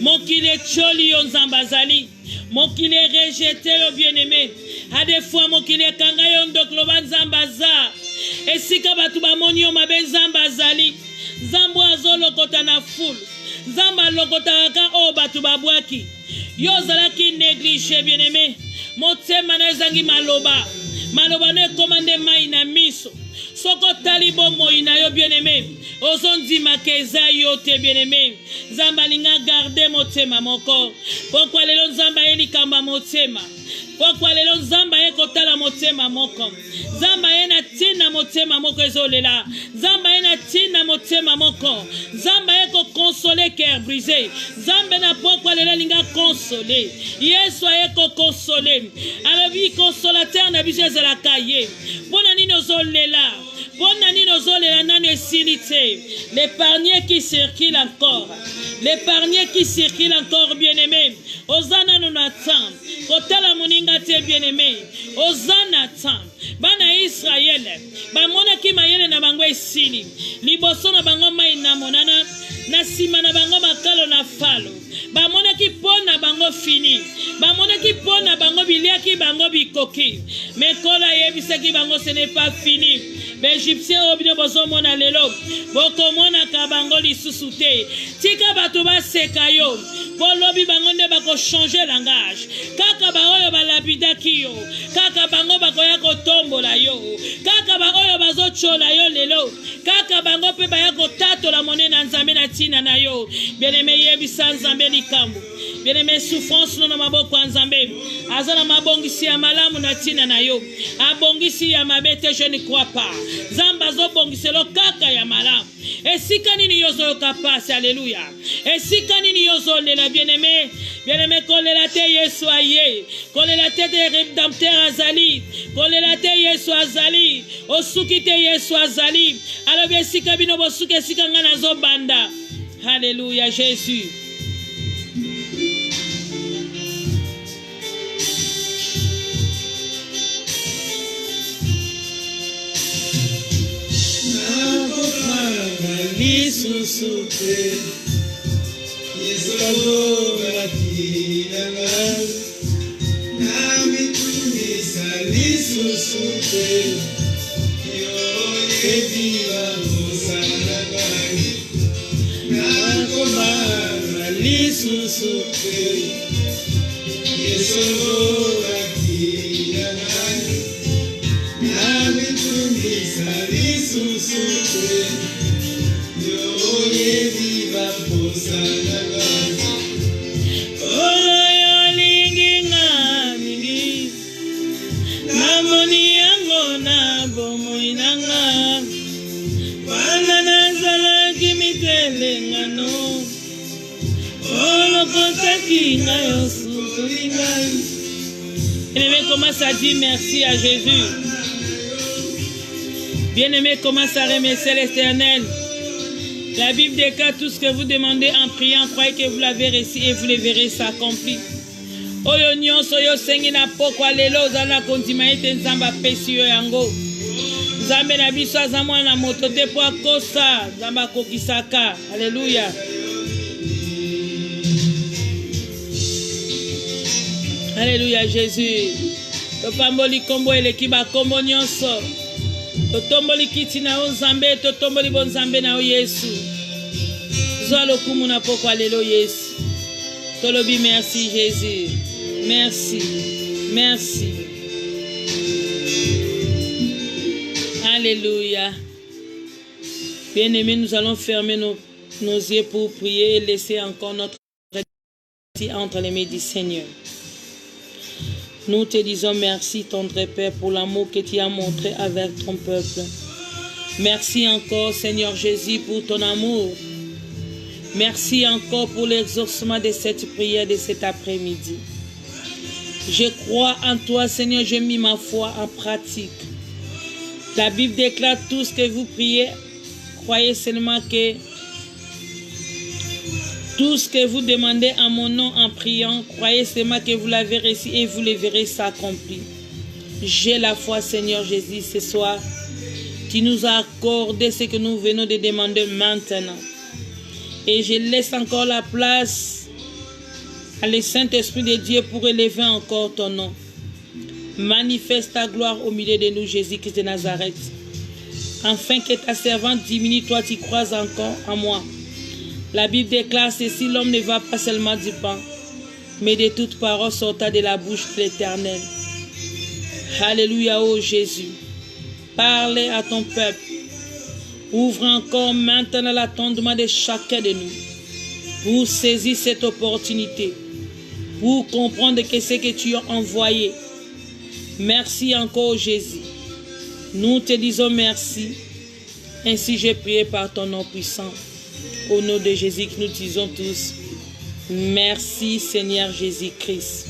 Mokile choli yo nzambazali, mokile rejeté yo bien-aimé. A des fois mokile kanga yo ndokloba nzambaza. Esika batu ba moni yo mabe nzambazali. Zambo azolo kota na fulu. Zamba lokota ka o batu babwaki. Yo zalaki négligé bien-aimé. Motema na ezangi maloba. Maloba ne komande mai na miso. Soko talibo moina yo bien-aimé. Ozondi makeza yo te bien-aimé. Zamba linga garde motema moko. Pokwa lelo nzamba eli kamba motema. Pokwa lelo nzamba ye kotala motema moko. Zamba ye na tina motema moko ezolela. Zamba ye na tina motema moko. Zamba ye ko consoler cœur brisé. Zamba na pokwa lelo linga consoler. Yesu ye ko consoler. Alabi consolateur na biso ezala kaye. Bona nini ozolela. Bona nini ozolela nanu esilite. L'épargné qui circule encore. L'épargné qui circule encore bien-aimé. Ozana nous attend. Kotala moninga te bien-aimé. Ozana attend. Bana Israël. Ba mona ki mayele na bango esili. Liboso na bango mai na monana. Na sima na bango makalo na falo. Ba mona ki pona bango fini. Ba mona ki pona bango bilia ki bango bikoki. Mekola yebise ki bango ce n'est pas fini. L'Égyptien obino bozo mona lelo. Boko mona kabango lisusu te. Tika batu ba sekayo. Bolobi bango nde bako changer langage. Kaka ba oyo ba lapidaki yo. Kaka bango bako ya kotombola yo. Kaka ba oyo bazo chola yo lelo. Kaka bango pe ba ya kotato la monnaie na nzambe na tina na yo. Bien-aimé yebisa nzambe likambo. Bien-aimé souffrance no na maboko nzambe. Azana mabongisi ya malamu na tina na yo. Abongisi ya mabete je ne crois pas. Zamba zo bongiselo kaka ya malamu. Esika nini yozo kapasi. Alléluia. Esika nini yozo lela bien-aimé. Bien-aimé kolela te Yesu aye. Kolela te de rédempteur azali. Kolela te Yesu azali. Osuki te Yesu azali. Alors esika bino bosuki esika ngana zo banda. Alléluia Jésus. Susute Yeso Gatinanga Nami Tunisa Lisusute Yo Eviva Musanagani Nakoma Lisusute Yeso Gatinanga Bien-aimé, commence à dire merci à Jésus. Bien-aimé, commence à remercier l'Éternel. La Bible déclare tout ce que vous demandez en priant, croyez que vous l'avez reçu et vous le verrez s'accomplir. Oyo nyonso yo sengi na pokwa lelo ozala kondima ete nzambe apesi yo yango. Nzambe na biso aza mwana moto te po akosa, nzambe akokisaka. Alléluia. Alléluia Jésus. Topamboli kombo eleki ba kombo nyonso. Totomboli kiti na o nzambe, totomboli bo nzambe na o Yesu. Zwa lokumu na pokwa lelo Yesu. Tolobi merci Jésus. Merci. Merci. Alléluia. Bien-aimés, nous allons fermer nos yeux pour prier et laisser encore notre entre les mains du Seigneur. Nous te disons merci, tendre Père, pour l'amour que tu as montré avec ton peuple. Merci encore, Seigneur Jésus, pour ton amour. Merci encore pour l'exaucement de cette prière de cet après-midi. Je crois en toi, Seigneur, j'ai mis ma foi en pratique. La Bible déclare tout ce que vous priez. Croyez seulement que tout ce que vous demandez en mon nom en priant, croyez seulement que vous l'avez reçu et vous le verrez s'accomplir. J'ai la foi, Seigneur Jésus, ce soir. Tu nous as accordé ce que nous venons de demander maintenant. Et je laisse encore la place à le Saint-Esprit de Dieu pour élever encore ton nom. Manifeste ta gloire au milieu de nous, Jésus-Christ de Nazareth. Afin que ta servante diminue, toi tu crois encore en moi. La Bible déclare ceci, l'homme ne va pas seulement du pain, mais de toute parole sortant de la bouche de l'Éternel. Alléluia, ô Jésus. Parle à ton peuple. Ouvre encore maintenant l'attendement de chacun de nous pour saisir cette opportunité, pour comprendre que c'est que tu as envoyé. Merci encore, Jésus. Nous te disons merci. Ainsi j'ai prié par ton nom puissant. Au nom de Jésus, que nous disons tous, merci Seigneur Jésus-Christ.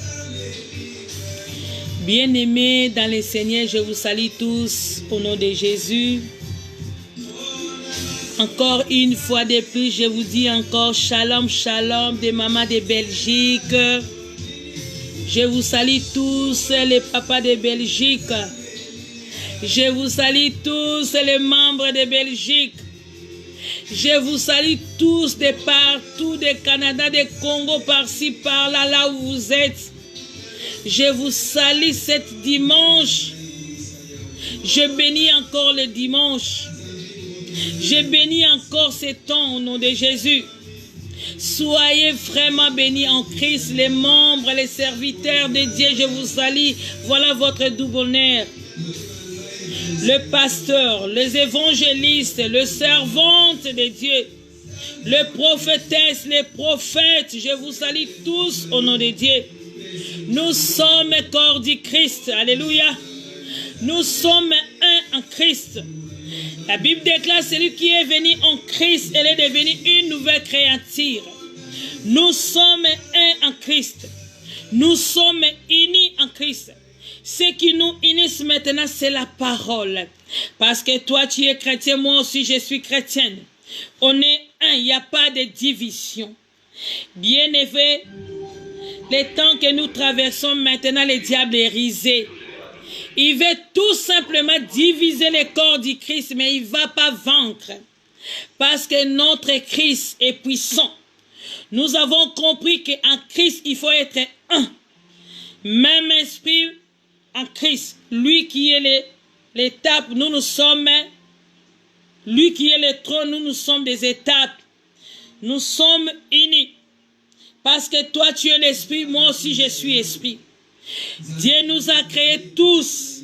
Bien-aimés dans le Seigneur, je vous salue tous au nom de Jésus. Encore une fois de plus, je vous dis encore shalom, shalom des mamans de Belgique. Je vous salue tous les papas de Belgique. Je vous salue tous les membres de Belgique. Je vous salue tous de partout, de Canada, de Congo, par-ci, par-là, là où vous êtes. Je vous salue cet dimanche. Je bénis encore le dimanche. Je bénis encore ce temps au nom de Jésus. Soyez vraiment bénis en Christ, les membres, les serviteurs de Dieu. Je vous salue. Voilà votre double honneur. Le pasteur, les évangélistes, le servante de Dieu, les prophétesses, les prophètes, je vous salue tous au nom de Dieu. Nous sommes corps du Christ. Alléluia. Nous sommes un en Christ. La Bible déclare celui qui est venu en Christ, elle est devenue une nouvelle créature. Nous sommes un en Christ. Nous sommes unis en Christ. Ce qui nous unit maintenant, c'est la parole. Parce que toi, tu es chrétien, moi aussi, je suis chrétienne. On est un, il n'y a pas de division. Bien aimé, les temps que nous traversons maintenant, le diable est risé. Il veut tout simplement diviser le corps du Christ, mais il ne va pas vaincre. Parce que notre Christ est puissant. Nous avons compris qu'en Christ, il faut être un. Même esprit en Christ. Lui qui est l'étape, nous sommes. Lui qui est le trône, nous sommes des étapes. Nous sommes unis. Parce que toi, tu es l'esprit, moi aussi, je suis esprit. Dieu nous a créés tous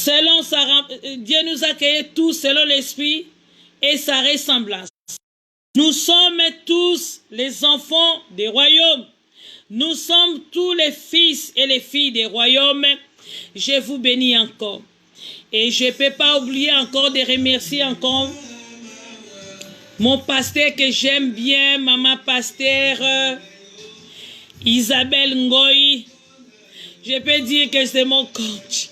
Dieu nous a créés tous selon l'esprit et sa ressemblance. Nous sommes tous les enfants des royaumes. Nous sommes tous les fils et les filles des royaumes. Je vous bénis encore. Et je ne peux pas oublier encore de remercier encore mon pasteur que j'aime bien, maman pasteur Isabelle Ngoï. Je peux dire que c'est mon coach.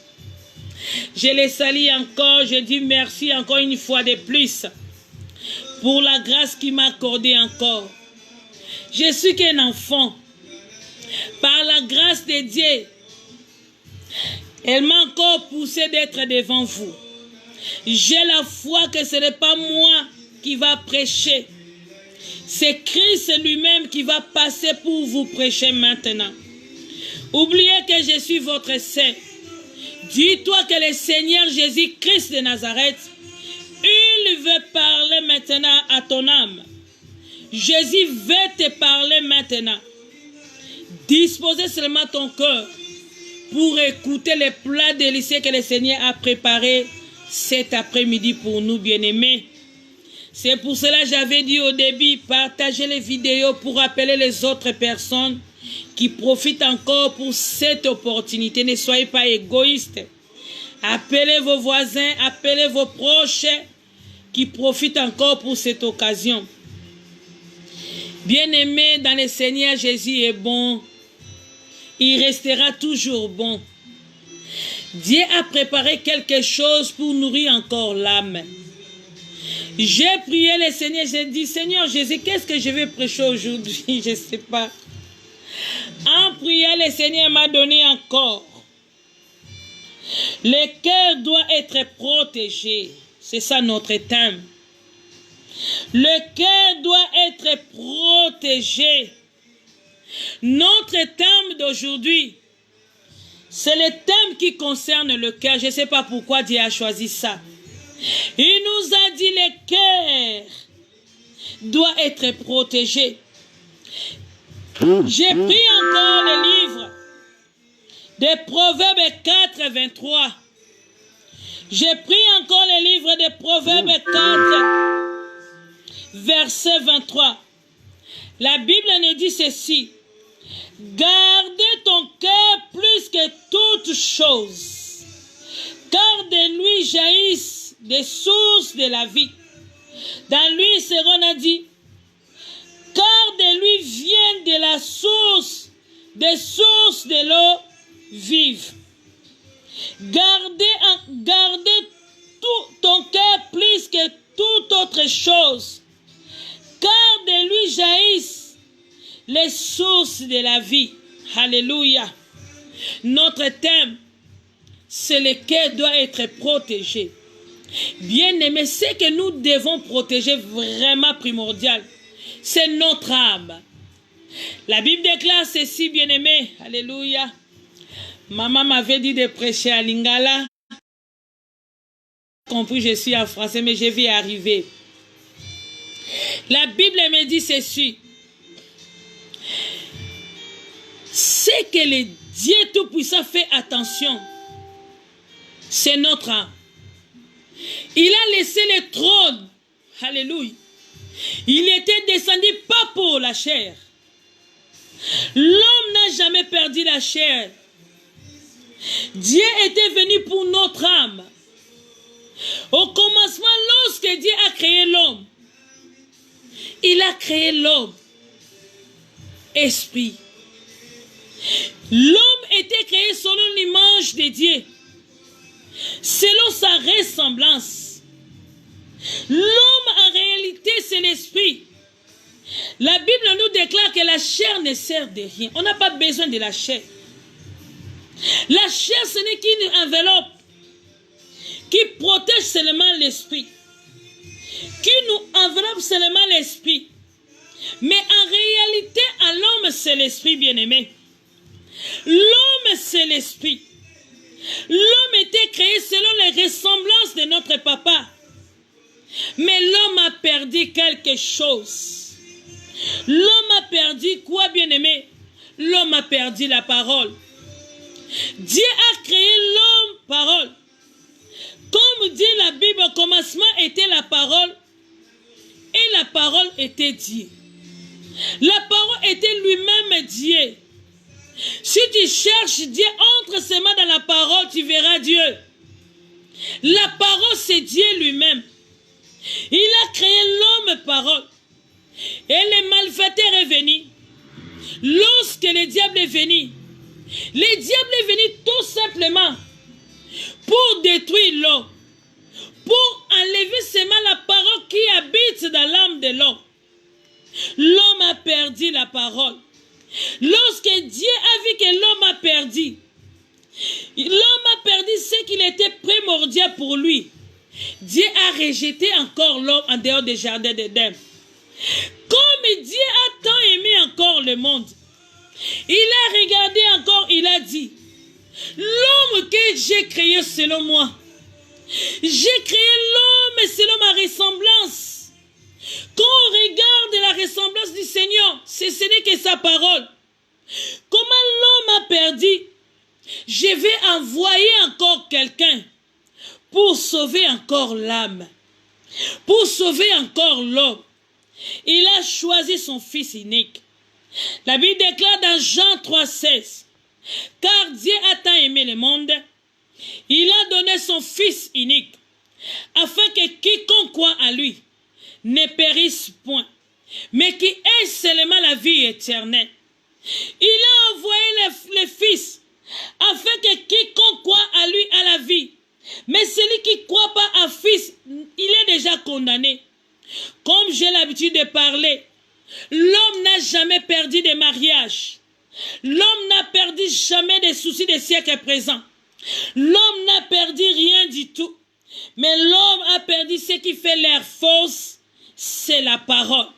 Je les salue encore, je dis merci encore une fois de plus pour la grâce qu'il m'a accordée encore. Je suis qu'un enfant. Par la grâce de Dieu, elle m'a encore poussé d'être devant vous. J'ai la foi que ce n'est pas moi qui va prêcher. C'est Christ lui-même qui va passer pour vous prêcher maintenant. Oubliez que je suis votre Saint. Dis-toi que le Seigneur Jésus-Christ de Nazareth, il veut parler maintenant à ton âme. Jésus veut te parler maintenant. Disposez seulement ton cœur pour écouter les plats délicieux que le Seigneur a préparés cet après-midi pour nous, bien-aimés. C'est pour cela que j'avais dit au début, partagez les vidéos pour appeler les autres personnes qui profitent encore pour cette opportunité. Ne soyez pas égoïstes. Appelez vos voisins, appelez vos proches qui profitent encore pour cette occasion. Bien-aimé dans le Seigneur, Jésus est bon. Il restera toujours bon. Dieu a préparé quelque chose pour nourrir encore l'âme. J'ai prié le Seigneur, j'ai dit, Seigneur Jésus, qu'est-ce que je vais prêcher aujourd'hui? Je ne sais pas. En priant, le Seigneur m'a donné encore. Le cœur doit être protégé. C'est ça notre thème. Le cœur doit être protégé. Notre thème d'aujourd'hui, c'est le thème qui concerne le cœur. Je ne sais pas pourquoi Dieu a choisi ça. Il nous a dit le cœur doit être protégé. J'ai pris encore le livre de Proverbes 4, 23. J'ai pris encore le livre de Proverbes 4, verset 23. La Bible nous dit ceci. Gardez ton cœur plus que toute chose, car de lui jaillissent des sources de la vie. Dans lui, Céron a dit, car de lui vient de la source, des sources de l'eau vive. Gardez ton cœur plus que toute autre chose, car de lui jaillissent les sources de la vie. Alléluia. Notre thème, c'est le cœur doit être protégé. Bien-aimé, ce que nous devons protéger vraiment primordial, c'est notre âme. La Bible déclare ceci, bien-aimé. Alléluia. Maman m'avait dit de prêcher à Lingala. Compris, je suis en français, mais je vais y arriver. La Bible me dit ceci. C'est que le Dieu Tout-Puissant fait attention. C'est notre âme. Il a laissé le trône. Alléluia. Il était descendu pas pour la chair. L'homme n'a jamais perdu la chair. Dieu était venu pour notre âme. Au commencement, lorsque Dieu a créé l'homme, il a créé l'homme. Esprit. L'homme était créé selon l'image de Dieu, selon sa ressemblance. L'homme en réalité c'est l'esprit. La Bible nous déclare que la chair ne sert de rien. On n'a pas besoin de la chair. La chair ce n'est qu'une enveloppe qui protège seulement l'esprit, qui nous enveloppe seulement l'esprit. Mais en réalité, à l'homme, c'est l'esprit, bien-aimé. L'homme, c'est l'esprit. L'homme était créé selon les ressemblances de notre papa. Mais l'homme a perdu quelque chose. L'homme a perdu quoi, bien-aimé? L'homme a perdu la parole. Dieu a créé l'homme parole. Comme dit la Bible, au commencement était la parole et la parole était Dieu. La parole était lui-même Dieu. Si tu cherches Dieu, entre ses mains dans la parole, tu verras Dieu. La parole, c'est Dieu lui-même. Il a créé l'homme parole. Et le malfaiteur est venu. Lorsque le diable est venu, le diable est venu tout simplement pour détruire l'homme, pour enlever seulement la parole qui habite dans l'âme de l'homme. L'homme a perdu la parole. Lorsque Dieu a vu que l'homme a perdu ce qu'il était primordial pour lui, Dieu a rejeté encore l'homme en dehors des jardins d'Éden. Comme Dieu a tant aimé encore le monde, il a regardé encore, il a dit, l'homme que j'ai créé selon moi, j'ai créé l'homme selon ma ressemblance. Quand on regarde la ressemblance du Seigneur, ce n'est que sa parole. Comment l'homme a perdu, je vais envoyer encore quelqu'un pour sauver encore l'âme, pour sauver encore l'homme. Il a choisi son fils unique. La Bible déclare dans Jean 3,16, car Dieu a tant aimé le monde, il a donné son fils unique, afin que quiconque croit à lui ne périsse point, mais qui ait seulement la vie éternelle. Il a envoyé le fils, afin que quiconque croit à lui a la vie. Mais celui qui ne croit pas à fils, il est déjà condamné. Comme j'ai l'habitude de parler, l'homme n'a jamais perdu de mariage. L'homme n'a perdu jamais des soucis des siècles présents. L'homme n'a perdu rien du tout. Mais l'homme a perdu ce qui fait l'air fausse, c'est la parole.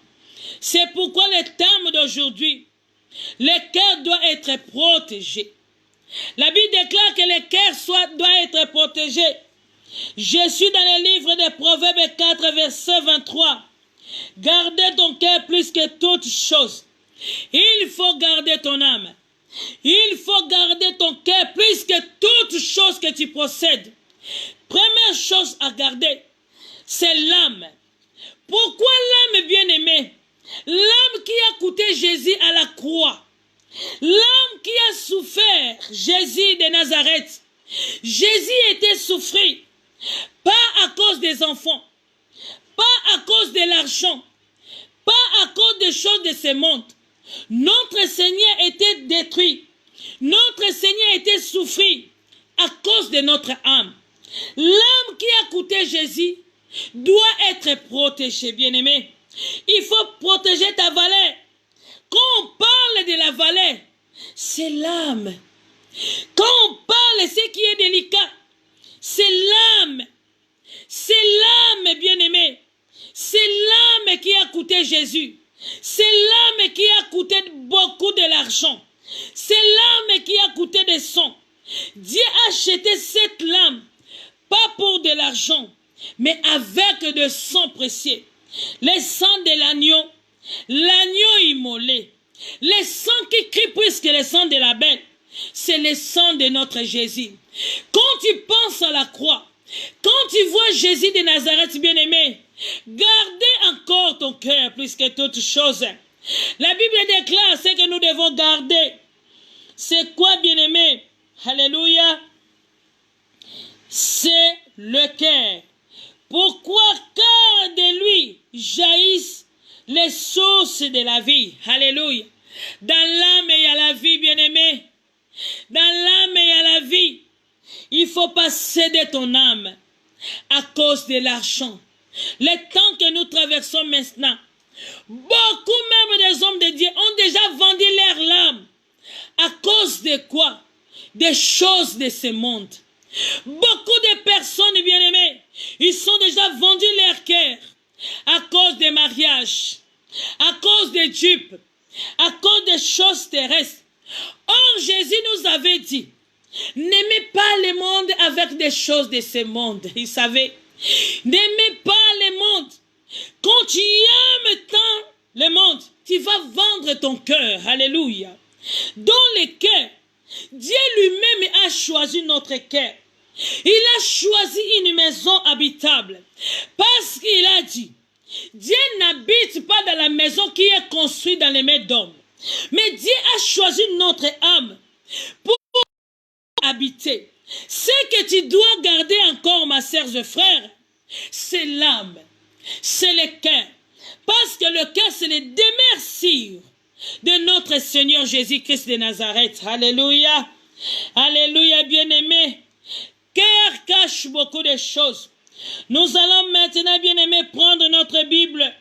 C'est pourquoi le terme d'aujourd'hui, le cœur doit être protégé. La Bible déclare que le cœur doit être protégé. Je suis dans le livre de Proverbes 4, verset 23. Gardez ton cœur plus que toute chose. Il faut garder ton âme. Il faut garder ton cœur plus que toute chose que tu possèdes. Première chose à garder, c'est l'âme. Pourquoi l'âme bien-aimée? L'âme qui a coûté Jésus à la croix. L'âme qui a souffert Jésus de Nazareth. Jésus était souffri. Pas à cause des enfants. Pas à cause de l'argent. Pas à cause des choses de ce monde. Notre Seigneur était détruit. Notre Seigneur était souffri à cause de notre âme. L'âme qui a coûté Jésus doit être protégée, bien-aimé. Il faut protéger ta valeur. Quand on parle de la valeur, c'est l'âme. Quand on parle de ce qui est délicat, c'est l'âme. C'est l'âme, bien-aimé. C'est l'âme qui a coûté Jésus. C'est l'âme qui a coûté beaucoup de l'argent. C'est l'âme qui a coûté des sang. Dieu a acheté cette âme, pas pour de l'argent, mais avec de sang précieux. Le sang de l'agneau, l'agneau immolé. Le sang qui crie plus que le sang de la bête, c'est le sang de notre Jésus. Quand tu penses à la croix, quand tu vois Jésus de Nazareth, bien-aimé, gardez encore ton cœur plus que toute chose. La Bible déclare ce que nous devons garder. C'est quoi, bien-aimé? Alléluia. C'est le cœur. Pourquoi? Car de lui jaillissent les sources de la vie. Alléluia. Dans l'âme, il y a la vie, bien-aimé. Dans l'âme, il y a la vie. Il ne faut pas céder ton âme à cause de l'argent. Le temps que nous traversons maintenant, beaucoup même des hommes de Dieu ont déjà vendu leur âme. À cause de quoi? Des choses de ce monde. Beaucoup de personnes, bien-aimées, ils sont déjà vendus leur cœur à cause des mariages, à cause des dupes, à cause des choses terrestres. Or, Jésus nous avait dit, n'aimez pas le monde avec des choses de ce monde. Il savait, n'aimez pas le monde. Quand tu aimes tant le monde, tu vas vendre ton cœur. Alléluia. Dans le cœur, Dieu lui-même a choisi notre cœur. Il a choisi une maison habitable. Parce qu'il a dit, Dieu n'habite pas dans la maison qui est construite dans les mains d'hommes. Mais Dieu a choisi notre âme pour habiter. Ce que tu dois garder encore, ma sœur et frère, c'est l'âme, c'est le cœur. Parce que le cœur, c'est le demeure sûr de notre Seigneur Jésus-Christ de Nazareth. Alléluia. Alléluia, bien-aimé. Cœur cache beaucoup de choses. Nous allons maintenant, bien-aimé, prendre notre Bible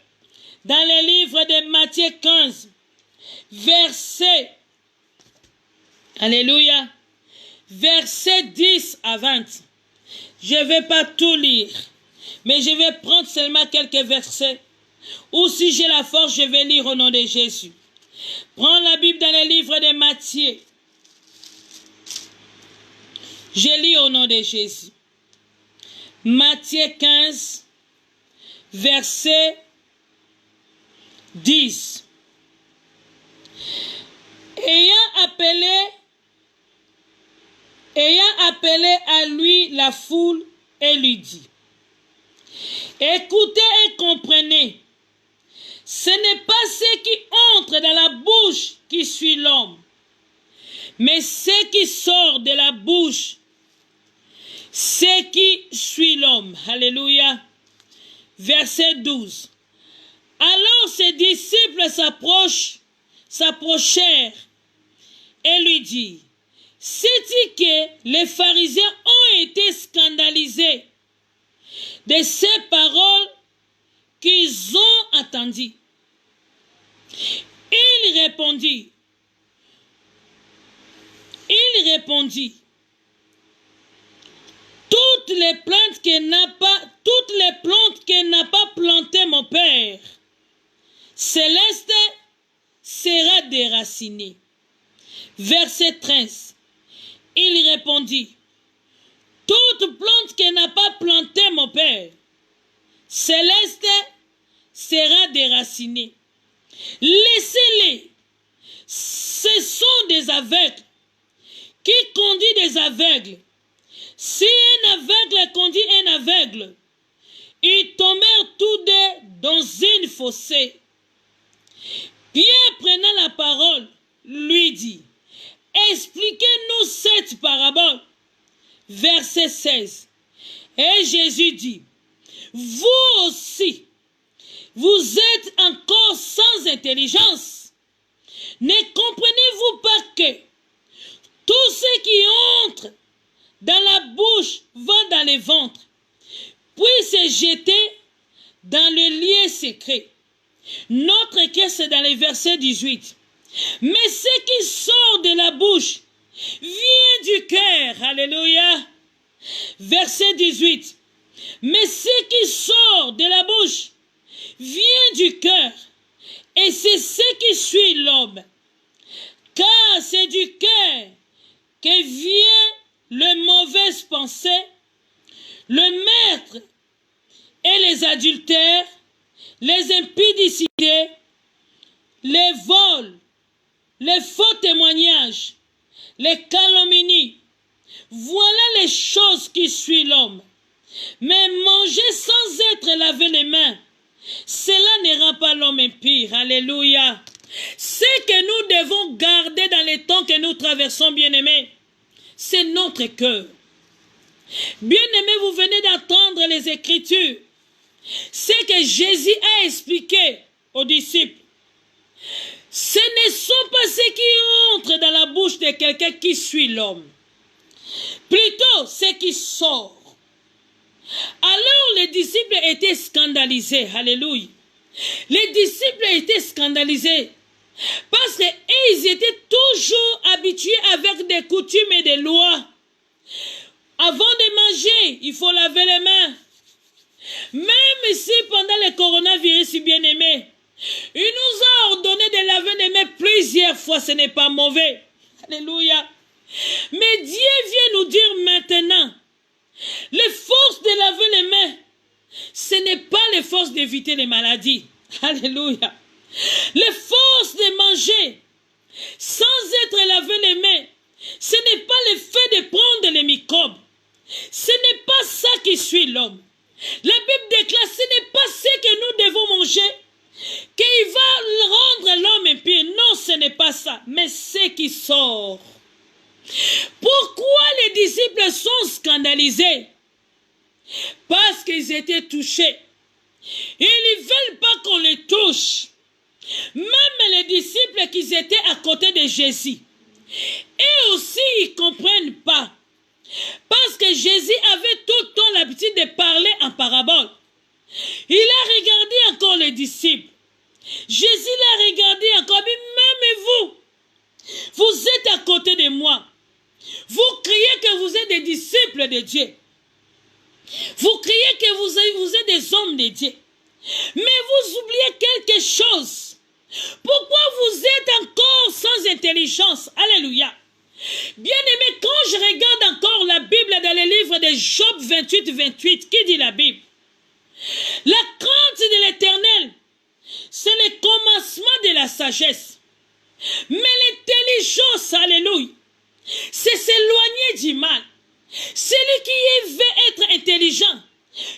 dans le livre de Matthieu 15, verset, alléluia, verset 10 à 20. Je ne vais pas tout lire, mais je vais prendre seulement quelques versets. Ou si j'ai la force, je vais lire au nom de Jésus. Prends la Bible dans le livre de Matthieu. Je lis au nom de Jésus. Matthieu 15, verset 10. Ayant appelé à lui la foule et lui dit, écoutez et comprenez, ce n'est pas ce qui entre dans la bouche qui suit l'homme, mais ce qui sort de la bouche, ce qui suit l'homme. Alléluia. Verset 12. Alors ses disciples s'approchèrent et lui dirent, sais-tu que les pharisiens ont été scandalisés de ces paroles qu'ils ont entendues? Il répondit, toutes les plantes que n'a pas plantées mon Père céleste sera déraciné. Verset 13. Il répondit, toute plante que n'a pas plantée mon Père céleste sera déracinée. Laissez-les. Ce sont des aveugles qui conduisent des aveugles. Si un aveugle conduit un aveugle, ils tombèrent tous deux dans une fossée. Pierre, prenant la parole, lui dit, expliquez-nous cette parabole. Verset 16. Et Jésus dit, vous aussi, vous êtes encore sans intelligence. Ne comprenez-vous pas que tout ce qui entre dans la bouche va dans le ventre, puis se jeter dans le lieu secret. Notre cœur, c'est dans le verset 18. Mais ce qui sort de la bouche vient du cœur. Alléluia. Verset 18. Mais ce qui sort de la bouche vient du cœur. Et c'est ce qui suit l'homme. Car c'est du cœur que vient les mauvaises pensées, le meurtre et les adultères, les impudicités, les vols, les faux témoignages, les calomnies. Voilà les choses qui suivent l'homme. Mais manger sans être lavé les mains, cela ne rend pas l'homme impur. Alléluia. Ce que nous devons garder dans les temps que nous traversons, bien-aimés, c'est notre cœur. Bien-aimés, vous venez d'entendre les Écritures. Ce que Jésus a expliqué aux disciples, ce ne sont pas ce qui entre dans la bouche de quelqu'un qui suit l'homme. Plutôt ce qui sort. Alors les disciples étaient scandalisés. Alléluia. Les disciples étaient scandalisés. Parce qu'ils étaient toujours habitués avec des coutumes et des lois. Avant de manger, il faut laver les mains. Même si pendant le coronavirus, bien-aimé, il nous a ordonné de laver les mains plusieurs fois, ce n'est pas mauvais. Alléluia. Mais Dieu vient nous dire maintenant, les forces de laver les mains, ce n'est pas les forces d'éviter les maladies. Alléluia. Les forces de manger sans être lavé les mains, ce n'est pas le fait de prendre les microbes. Ce n'est pas ça qui suit l'homme. La Bible déclare, ce n'est pas ce que nous devons manger qu'il va rendre l'homme impur. Non, ce n'est pas ça, mais ce qui sort. Pourquoi les disciples sont scandalisés? Parce qu'ils étaient touchés. Ils ne veulent pas qu'on les touche. Même les disciples qui étaient à côté de Jésus, eux aussi, ils ne comprennent pas. Parce que Jésus avait tout le temps l'habitude de parler en parabole. Il a regardé encore les disciples. Jésus l'a regardé encore. Même vous êtes à côté de moi. Vous criez que vous êtes des disciples de Dieu. Vous criez que vous êtes des hommes de Dieu. Mais vous oubliez quelque chose. Pourquoi vous êtes encore sans intelligence? Alléluia. Bien-aimé, quand je regarde encore la Bible dans le livre de Job 28, qui dit la Bible? La crainte de l'Éternel, c'est le commencement de la sagesse. Mais l'intelligence, alléluia, c'est s'éloigner du mal. Celui qui veut être intelligent,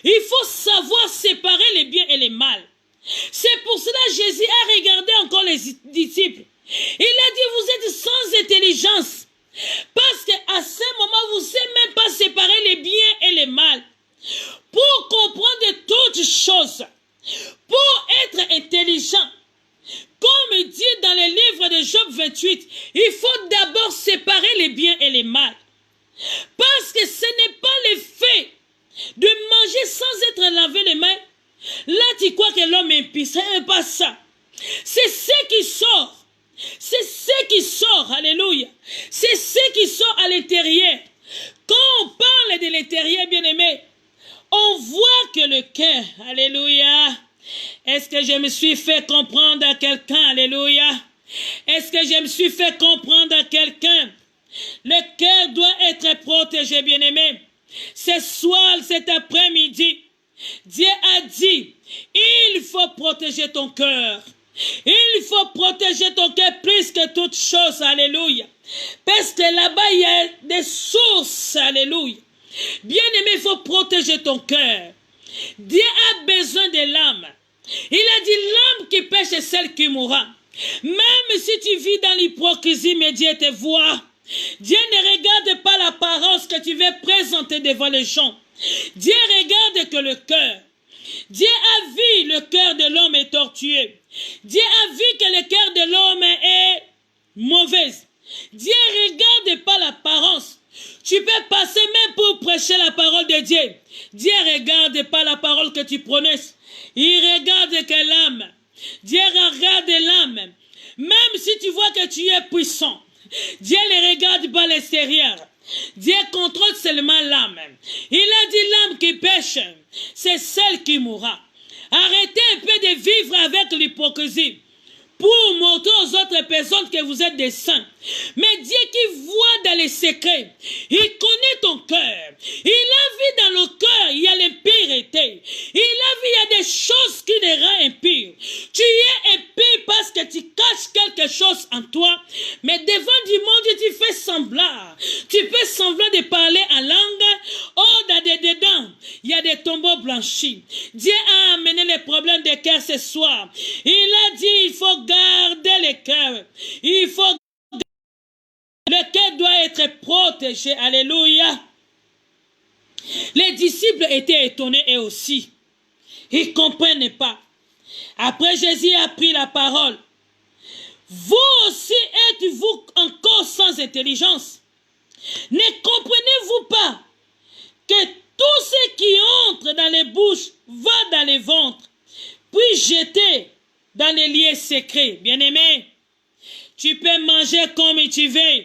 il faut savoir séparer les biens et les mal. C'est pour cela que Jésus a regardé encore les disciples. Il a dit, vous êtes sans intelligence. Parce qu'à ce moment, vous ne savez même pas séparer les biens et les mal. Pour comprendre toutes choses, pour être intelligent, comme dit dans le livre de Job 28, il faut d'abord séparer les biens et les mal. Parce que ce n'est pas le fait de manger sans être lavé les mains. Là, tu crois que l'homme est impur. Ce n'est pas ça. C'est ce qui sort. C'est ce qui sort. Alléluia. C'est ce qui sort à l'intérieur. Quand on parle de l'intérieur, bien-aimé, on voit que le cœur, alléluia. Est-ce que je me suis fait comprendre à quelqu'un? Alléluia. Est-ce que je me suis fait comprendre à quelqu'un? Le cœur doit être protégé, bien-aimé. Ce soir, cet après-midi, Dieu a dit, il faut protéger ton cœur. Il faut protéger ton cœur plus que toute chose, alléluia. Parce que là-bas, il y a des sources, alléluia. Bien-aimé, il faut protéger ton cœur. Dieu a besoin de l'âme. Il a dit, l'âme qui pêche est celle qui mourra. Même si tu vis dans l'hypocrisie, mais Dieu te voit. Dieu ne regarde pas l'apparence que tu veux présenter devant les gens. Dieu regarde que le cœur. Dieu a vu le cœur de l'homme est tortueux. Dieu a vu que le cœur de l'homme est mauvais. Dieu ne regarde pas l'apparence. Tu peux passer même pour prêcher la parole de Dieu. Dieu ne regarde pas la parole que tu prononces. Il regarde que l'âme. Dieu regarde l'âme. Même si tu vois que tu es puissant. Dieu ne regarde pas l'extérieur. Dieu contrôle seulement l'âme. Il a dit l'âme qui pêche, c'est celle qui mourra. Arrêtez un peu de vivre avec l'hypocrisie pour montrer aux autres personnes que vous êtes des saints. Mais Dieu qui voit dans les secrets, il connaît ton cœur. Il a vu dans le cœur, il y a l'impureté. Il a vu, il y a des choses qui les rendent impures. Tu es impur parce que tu caches quelque chose en toi, mais devant du monde, tu fais semblant. Tu peux semblant de parler en langue. Oh, dedans, il y a des tombeaux blanchis. Dieu a amené les problèmes de cœur ce soir. Il a dit, il faut garder le cœur. Il faut le cœur doit être protégé. Alléluia. Les disciples étaient étonnés eux aussi. Ils ne comprennent pas. Après, Jésus a pris la parole. Vous aussi êtes-vous encore sans intelligence? Ne comprenez-vous pas que tout ce qui entre dans les bouches va dans les ventres, puis jeté dans les lieux secrets? Bien-aimé, tu peux manger comme tu veux.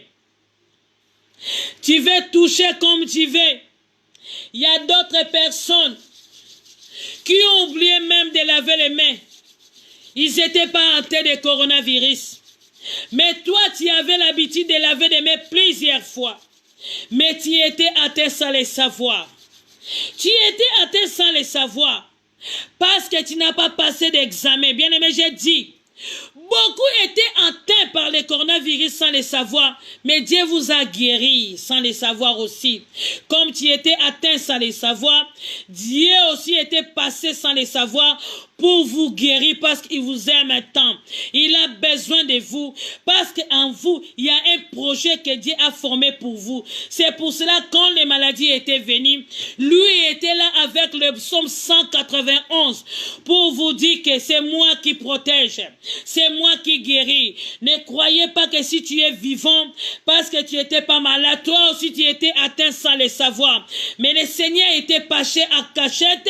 Tu veux toucher comme tu veux. Il y a d'autres personnes qui ont oublié même de laver les mains. Ils n'étaient pas atteints de coronavirus. Mais toi, tu avais l'habitude de laver les mains plusieurs fois. Mais tu étais atteint sans le savoir. Tu étais atteint sans le savoir. Parce que tu n'as pas passé d'examen. Bien aimé, j'ai dit, Beaucoup étaient atteints par le coronavirus sans le savoir, mais Dieu vous a guéri sans le savoir aussi. Comme tu étais atteint sans le savoir, Dieu aussi était passé sans le savoir pour vous guérir parce qu'il vous aime tant. Il a besoin de vous parce qu'en vous, il y a un projet que Dieu a formé pour vous. C'est pour cela quand les maladies étaient venues, lui était là avec le psaume 191 pour vous dire que c'est moi qui protège, c'est moi qui guéris. Ne croyez pas que si tu es vivant, parce que tu n'étais pas malade, toi aussi tu étais atteint sans le savoir. Mais le Seigneur était passé à cachette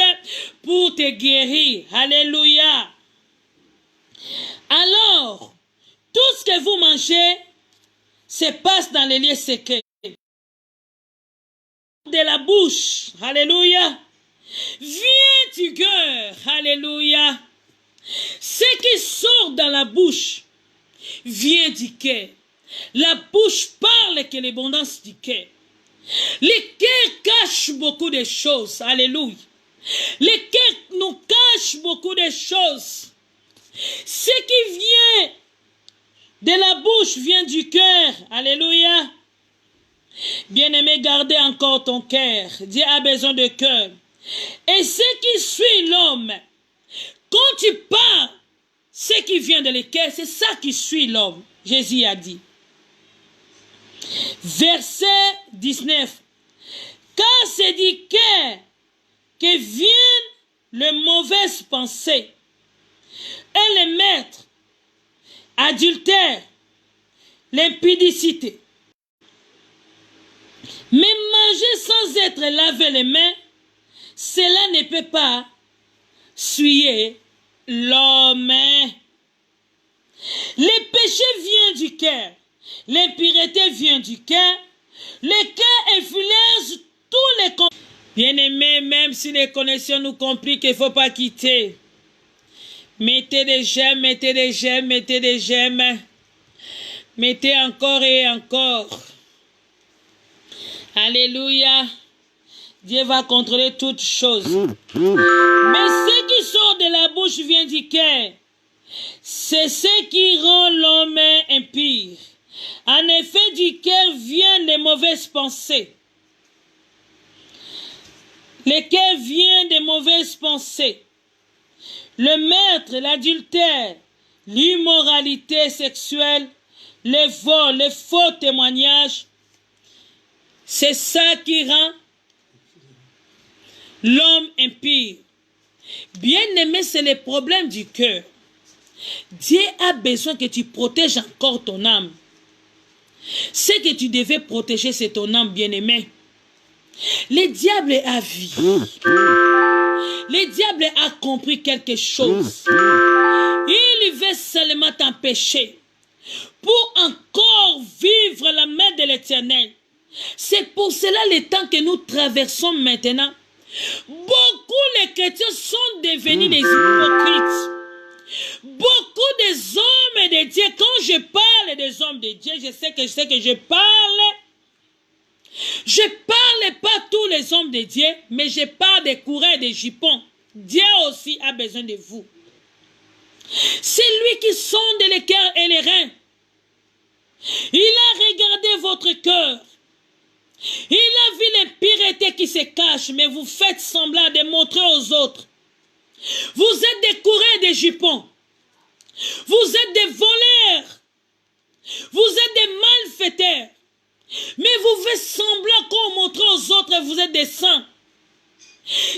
pour te guérir. Alléluia. Alors, tout ce que vous mangez se passe dans les lieux secrets. De la bouche, alléluia, vient du cœur, alléluia. Ce qui sort dans la bouche vient du cœur. La bouche parle que l'abondance du cœur. Le cœur cache beaucoup de choses, alléluia. Le cœur nous cache beaucoup de choses. Ce qui vient de la bouche vient du cœur, alléluia. Bien-aimé, gardez encore ton cœur. Dieu a besoin de cœur. Et ce qui suit l'homme, quand tu parles, ce qui vient de le cœur, c'est ça qui suit l'homme. Jésus a dit. Verset 19. Car c'est du cœur que viennent les mauvaises pensées et les maîtres, adultère, l'impudicité. Mais manger sans être lavé les mains, cela ne peut pas souiller l'homme. Le péché vient du cœur, l'impureté vient du cœur, le cœur influence tous les... Bien-aimés, même si les connexions nous compliquent, il ne faut pas quitter. Mettez des j'aime, mettez des j'aime, mettez des j'aime. Mettez encore et encore. Alléluia. Dieu va contrôler toutes choses. Mais ce qui sort de la bouche vient du cœur. C'est ce qui rend l'homme impur. En effet, du cœur viennent les mauvaises pensées. Le cœur vient des mauvaises pensées. Le meurtre, l'adultère, l'immoralité sexuelle, les vols, les faux témoignages, c'est ça qui rend l'homme impur. Bien-aimé, c'est le problème du cœur. Dieu a besoin que tu protèges encore ton âme. Ce que tu devais protéger, c'est ton âme, bien-aimé. Le diable a vu. Le diable a compris quelque chose. Il veut seulement t'empêcher pour encore vivre la main de l'Éternel. C'est pour cela le temps que nous traversons maintenant. Beaucoup les chrétiens sont devenus des hypocrites. Beaucoup des hommes de Dieu, quand je parle des hommes de Dieu, je sais que je parle. Je ne parle pas tous les hommes de Dieu, mais je parle des coureurs et des jupons. Dieu aussi a besoin de vous. C'est lui qui sonde les cœurs et les reins. Il a regardé votre cœur. Il a vu l'impureté qui se cache, mais vous faites semblant de montrer aux autres. Vous êtes des coureurs et des jupons. Vous êtes des voleurs. Vous êtes des malfaiteurs. Mais vous faites semblant qu'on montre aux autres, vous êtes des saints.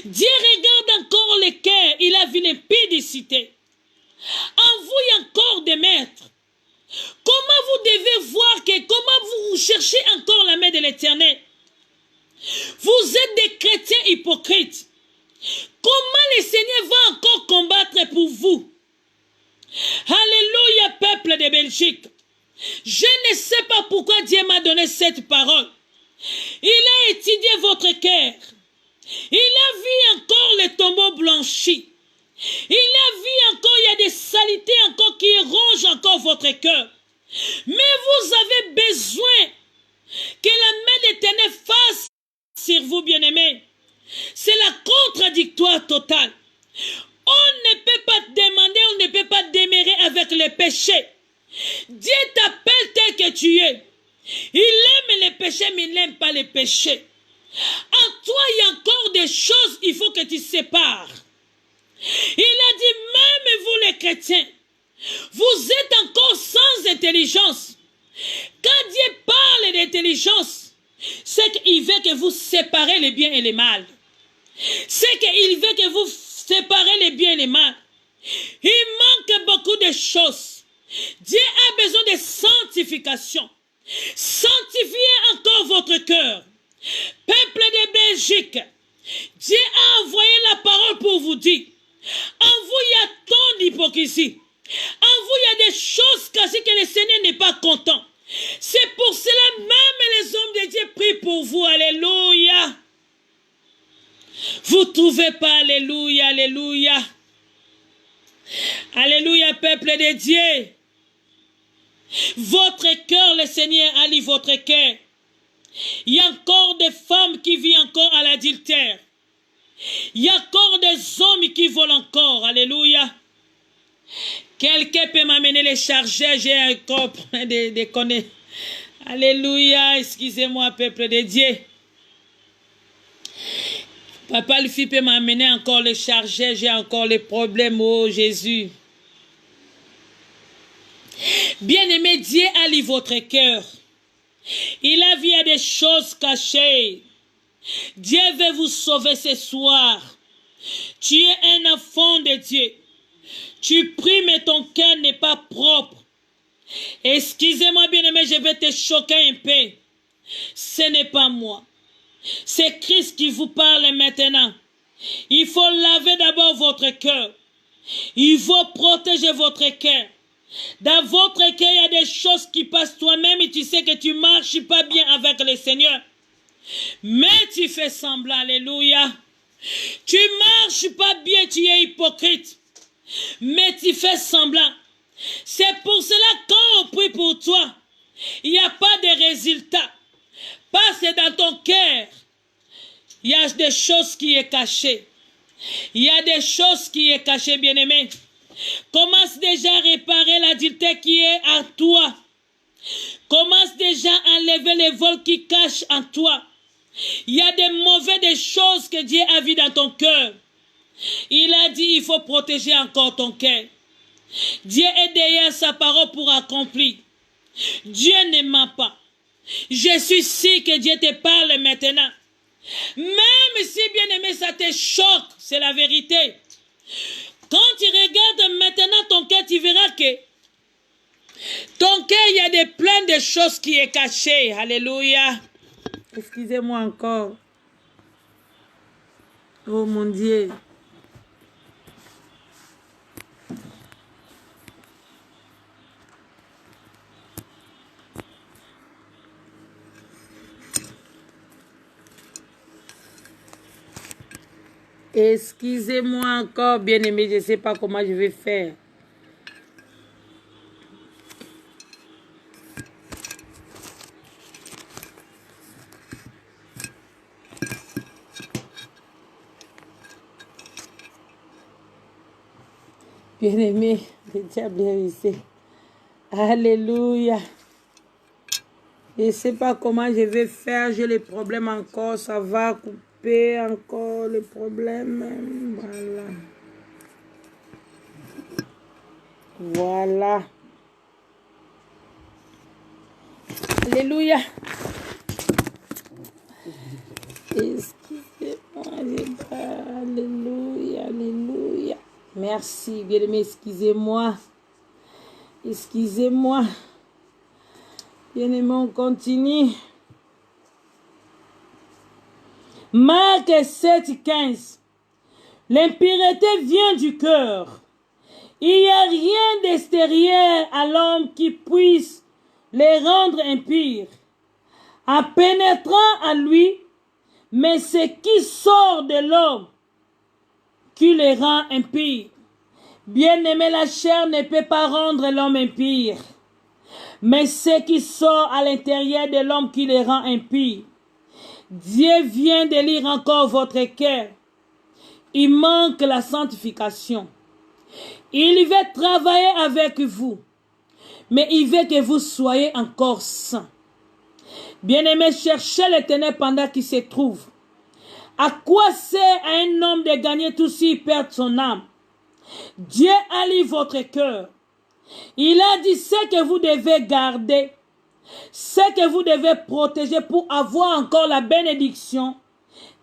Dieu regarde encore le cœur, il a vu l'impudicité. En vous, il y a encore des maîtres. Comment vous devez voir que, comment vous cherchez encore la main de l'Éternel? Vous êtes des chrétiens hypocrites. Comment le Seigneur va encore combattre pour vous? Alléluia, peuple de Belgique. Je ne sais pas pourquoi Dieu m'a donné cette parole. Il a étudié votre cœur. Il a vu encore les tombeaux blanchis. Il a vu encore, il y a des saletés encore qui rongent encore votre cœur. Mais vous avez besoin que la main de l'Éternel fasse sur vous, bien-aimés. C'est la contradictoire totale. On ne peut pas demander, on ne peut pas demeurer avec le péché. Dieu t'appelle tel que tu es. Il aime les péchés, mais il n'aime pas les péchés. En toi, il y a encore des choses, il faut que tu sépares. Il a dit, même vous les chrétiens, vous êtes encore sans intelligence. Quand Dieu parle d'intelligence, c'est qu'il veut que vous séparez les biens et les mal. C'est qu'il veut que vous séparez les biens et les mal. Il manque beaucoup de choses. Dieu a besoin de sanctification. Sanctifiez encore votre cœur. Peuple de Belgique, Dieu a envoyé la parole pour vous dire, en vous il y a tant d'hypocrisie. En vous il y a des choses cachées que le Seigneur n'est pas content. C'est pour cela même les hommes de Dieu prient pour vous. Alléluia. Vous ne trouvez pas, alléluia, alléluia. Alléluia, peuple de Dieu. Votre cœur, le Seigneur allie votre cœur. Il y a encore des femmes qui vivent encore à l'adultère. Il y a encore des hommes qui volent encore. Alléluia. Quelqu'un peut m'amener les chargeurs. J'ai encore plein de connaître. Alléluia. Excusez-moi, peuple de Dieu. Papa, le fils peut m'amener encore les chargeurs. J'ai encore les problèmes. Oh Jésus. Bien-aimé, Dieu allie votre cœur. Il a vu des choses cachées. Dieu veut vous sauver ce soir. Tu es un enfant de Dieu. Tu pries mais ton cœur n'est pas propre. Excusez-moi bien-aimé, je vais te choquer un peu. Ce n'est pas moi. C'est Christ qui vous parle maintenant. Il faut laver d'abord votre cœur. Il faut protéger votre cœur. Dans votre cœur, il y a des choses qui passent toi-même et tu sais que tu ne marches pas bien avec le Seigneur. Mais tu fais semblant, alléluia. Tu ne marches pas bien, tu es hypocrite. Mais tu fais semblant. C'est pour cela quand on prie pour toi, il n'y a pas de résultat. Parce que dans ton cœur, il y a des choses qui sont cachées. Il y a des choses qui sont cachées, bien-aimé. Commence déjà à réparer l'adultère qui est en toi. Commence déjà à enlever les vols qui cachent en toi. Il y a des mauvaises choses que Dieu a vues dans ton cœur. Il a dit il faut protéger encore ton cœur. Dieu est derrière sa parole pour accomplir. Dieu ne ment pas. Je suis sûr que Dieu te parle maintenant. Même si bien aimé ça te choque, c'est la vérité. Quand tu regardes maintenant ton cœur, tu verras que ton cœur, il y a plein de choses qui sont cachées. Alléluia. Excusez-moi encore. Oh mon Dieu. Excusez-moi encore, bien-aimé, je ne sais pas comment je vais faire. Bien-aimé, le diable est ici. Alléluia. Je ne sais pas comment je vais faire, j'ai les problèmes encore, ça va couper encore les problèmes. Voilà. Voilà. Alléluia. Excusez-moi. Alléluia, alléluia. Merci, bien-aimé, excusez-moi. Excusez-moi. Bien-aimé, on continue. Marc 7,15. L'impureté vient du cœur. Il n'y a rien d'extérieur à l'homme qui puisse les rendre impurs. En pénétrant à lui, mais ce qui sort de l'homme qui les rend impurs. Bien-aimé, la chair ne peut pas rendre l'homme impur. Mais ce qui sort à l'intérieur de l'homme qui les rend impurs. Dieu vient de lire encore votre cœur. il manque la sanctification. Il veut travailler avec vous, mais il veut que vous soyez encore saints. Bien-aimés, cherchez l'Éternel pendant qu'il se trouve. À quoi sert à un homme de gagner tout s'il perd son âme? Dieu allie votre cœur. Il a dit ce que vous devez garder, ce que vous devez protéger pour avoir encore la bénédiction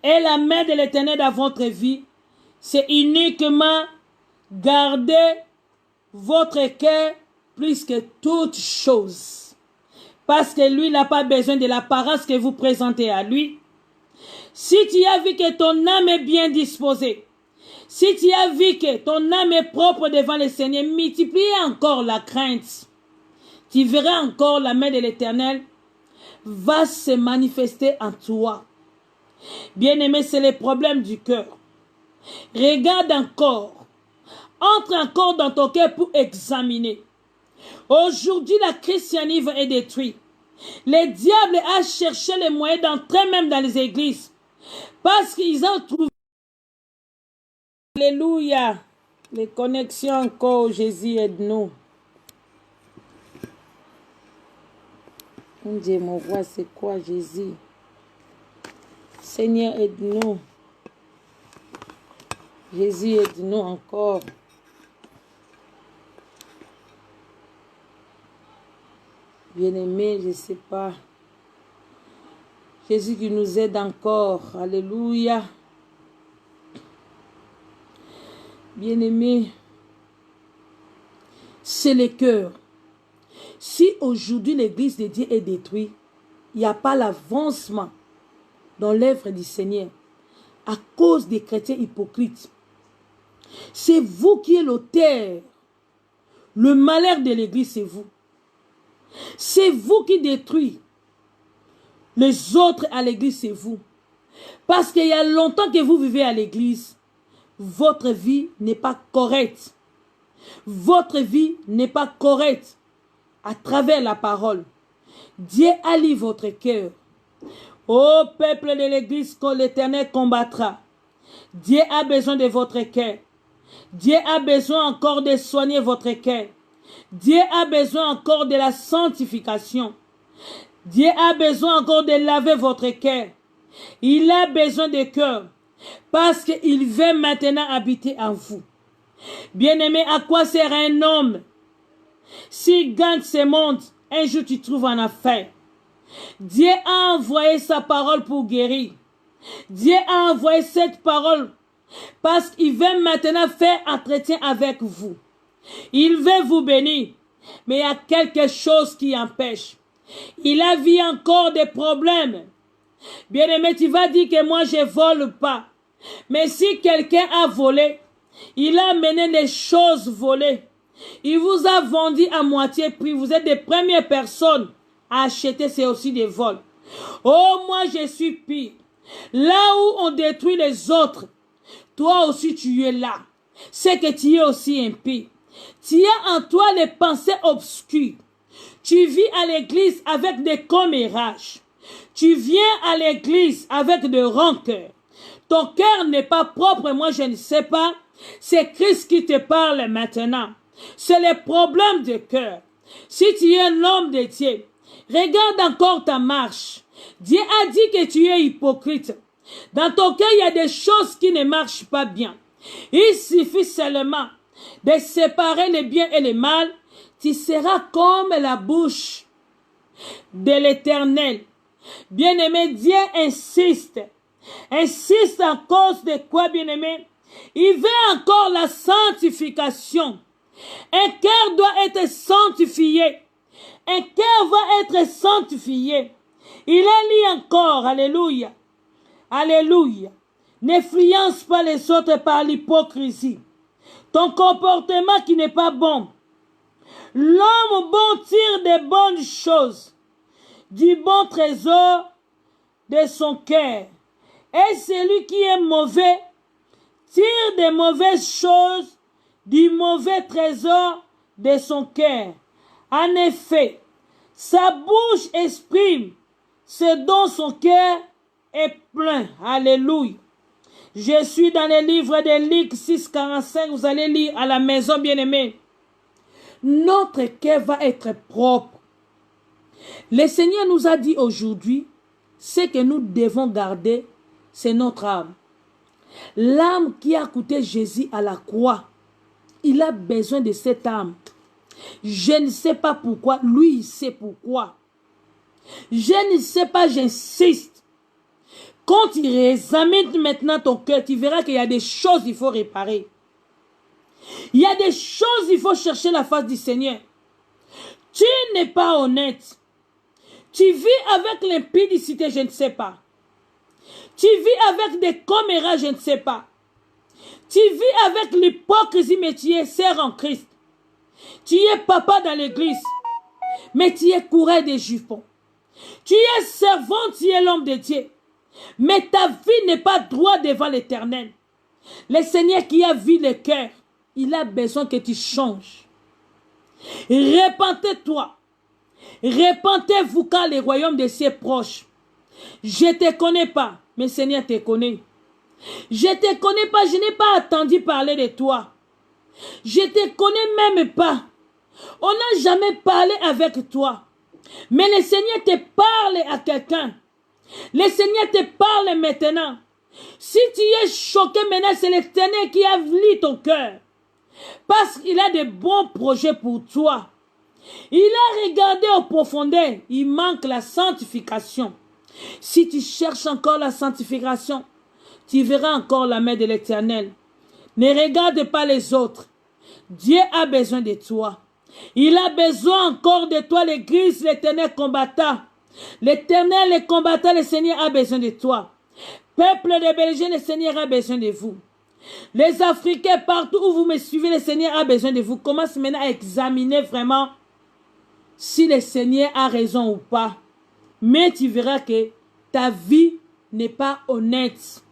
et la main de l'Éternel dans votre vie. C'est uniquement garder votre cœur plus que toute chose. Parce que lui n'a pas besoin de l'apparence que vous présentez à lui. Si tu as vu que ton âme est bien disposée, si tu as vu que ton âme est propre devant le Seigneur, multiplie encore la crainte. Tu verras encore la main de l'Éternel va se manifester en toi. Bien-aimé, c'est le problème du cœur. Regarde encore. Entre encore dans ton cœur pour examiner. Aujourd'hui, la christianisme est détruite. Le diable a cherché les moyens d'entrer même dans les églises. Parce qu'ils ont trouvé. Alléluia. Les connexions encore, Jésus aide-nous. Mon Dieu, mon roi, c'est quoi Jésus? Seigneur, aide-nous. Jésus, aide-nous encore. Bien-aimé, je ne sais pas. Jésus qui nous aide encore. Alléluia. Bien-aimé, c'est le cœur. Si aujourd'hui l'église de Dieu est détruite, il n'y a pas l'avancement dans l'œuvre du Seigneur à cause des chrétiens hypocrites. C'est vous qui êtes l'auteur. Le malheur de l'église, c'est vous. C'est vous qui détruisez les autres à l'église, c'est vous. Parce qu'il y a longtemps que vous vivez à l'église, votre vie n'est pas correcte. Votre vie n'est pas correcte à travers la parole. Dieu allie votre cœur. Ô peuple de l'église, que l'Éternel combattra. Dieu a besoin de votre cœur. Dieu a besoin encore de soigner votre cœur. Dieu a besoin encore de la sanctification. Dieu a besoin encore de laver votre cœur. Il a besoin de cœur. Parce qu'il veut maintenant habiter en vous. Bien-aimé, à quoi sert un homme s'il gagne ce monde, un jour tu trouves en affaire? Dieu a envoyé sa parole pour guérir. Dieu a envoyé cette parole parce qu'il veut maintenant faire entretien avec vous. Il veut vous bénir, mais il y a quelque chose qui empêche. Il a vu encore des problèmes. Bien-aimé, tu vas dire que moi je vole pas. Mais si quelqu'un a volé, il a amené les choses volées. Il vous a vendu à moitié prix. Vous êtes des premières personnes à acheter, c'est aussi des vols. Oh, moi je suis pire. Là où on détruit les autres, toi aussi tu es là. C'est que tu es aussi impie. Tu as en toi les pensées obscures. Tu vis à l'église avec des commérages. Tu viens à l'église avec des rancœurs. Ton cœur n'est pas propre, moi je ne sais pas. C'est Christ qui te parle maintenant. C'est le problème de cœur. Si tu es l'homme de Dieu, regarde encore ta marche. Dieu a dit que tu es hypocrite. Dans ton cœur, il y a des choses qui ne marchent pas bien. Il suffit seulement de séparer le bien et le mal. Tu seras comme la bouche de l'Éternel. Bien-aimé, Dieu insiste. Insiste à cause de quoi, bien-aimé? Il veut encore la sanctification. Un cœur doit être sanctifié. Un cœur va être sanctifié. Il a dit encore, alléluia, alléluia, n'influence pas les autres par l'hypocrisie. Ton comportement qui n'est pas bon. L'homme bon tire des bonnes choses, du bon trésor de son cœur. Et celui qui est mauvais tire des mauvaises choses du mauvais trésor de son cœur. En effet, sa bouche exprime ce dont son cœur est plein. Alléluia. Je suis dans le livre de Luc 6,45. Vous allez lire à la maison, bien-aimé. Notre cœur va être propre. Le Seigneur nous a dit aujourd'hui, ce que nous devons garder, c'est notre âme. L'âme qui a coûté Jésus à la croix, il a besoin de cette âme. Je ne sais pas pourquoi, lui il sait pourquoi. Je ne sais pas, j'insiste. Quand tu réexamines maintenant ton cœur, tu verras qu'il y a des choses qu'il faut réparer. Il y a des choses il faut chercher la face du Seigneur. Tu n'es pas honnête. Tu vis avec l'impudicité, je ne sais pas. Tu vis avec des commérages, je ne sais pas. Tu vis avec l'hypocrisie, mais tu es sœur en Christ. Tu es papa dans l'église, mais tu es coureur des jupons. Tu es servant, tu es l'homme de Dieu. Mais ta vie n'est pas droite devant l'Éternel. Le Seigneur qui a vu le cœur, il a besoin que tu changes. Repentez-toi. Repentez-vous car le royaume de cieux est proche. Je ne te connais pas, mais le Seigneur te connaît. Je ne te connais pas, je n'ai pas attendu parler de toi. Je ne te connais même pas. On n'a jamais parlé avec toi. Mais le Seigneur te parle à quelqu'un. Le Seigneur te parle maintenant. Si tu es choqué maintenant, c'est l'Éternel qui a lu ton cœur. Parce qu'il a de bons projets pour toi. Il a regardé en profondeur. Il manque la sanctification. Si tu cherches encore la sanctification, tu verras encore la main de l'Éternel. Ne regarde pas les autres. Dieu a besoin de toi. Il a besoin encore de toi, l'Église, l'Éternel combattant. L'Éternel, le combattant, le Seigneur a besoin de toi. Peuple de Belgique, le Seigneur a besoin de vous. Les Africains, partout où vous me suivez, le Seigneur a besoin de vous. Commence maintenant à examiner vraiment si le Seigneur a raison ou pas. Mais tu verras que ta vie n'est pas honnête.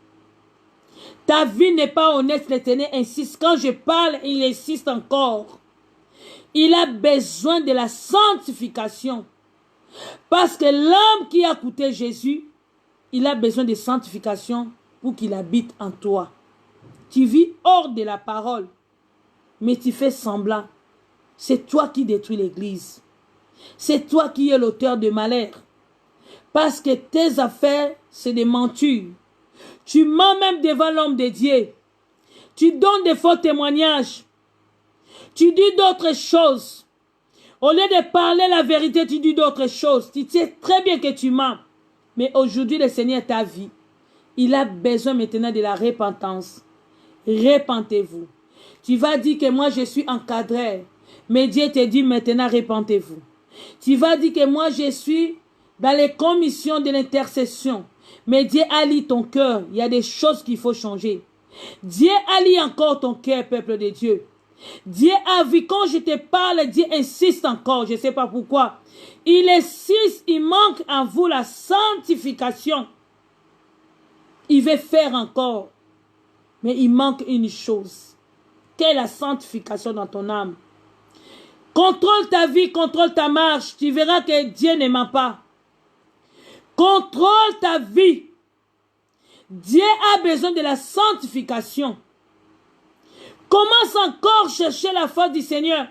Ta vie n'est pas honnête, l'Éternel insiste. Quand je parle, il insiste encore. Il a besoin de la sanctification. Parce que l'homme qui a coûté Jésus, il a besoin de sanctification pour qu'il habite en toi. Tu vis hors de la parole, mais tu fais semblant. C'est toi qui détruis l'église. C'est toi qui es l'auteur de malheur. Parce que tes affaires, c'est des mentures. Tu mens même devant l'homme de Dieu. Tu donnes des faux témoignages. Tu dis d'autres choses. Au lieu de parler la vérité, tu dis d'autres choses. Tu sais très bien que tu mens. Mais aujourd'hui, le Seigneur t'a vu. Il a besoin maintenant de la repentance. Repentez-vous. Tu vas dire que moi, je suis encadré. Mais Dieu te dit maintenant, repentez-vous. Tu vas dire que moi, je suis dans les commissions de l'intercession. Mais Dieu a lu ton cœur. Il y a des choses qu'il faut changer. Dieu a lu encore ton cœur, peuple de Dieu. Dieu a vu, quand je te parle, Dieu insiste encore, je ne sais pas pourquoi. Il insiste, il manque en vous la sanctification. Il veut faire encore. Mais il manque une chose. Quelle est la sanctification dans ton âme? Contrôle ta vie, contrôle ta marche. Tu verras que Dieu ne ment pas. Contrôle ta vie. Dieu a besoin de la sanctification. Commence encore à chercher la face du Seigneur.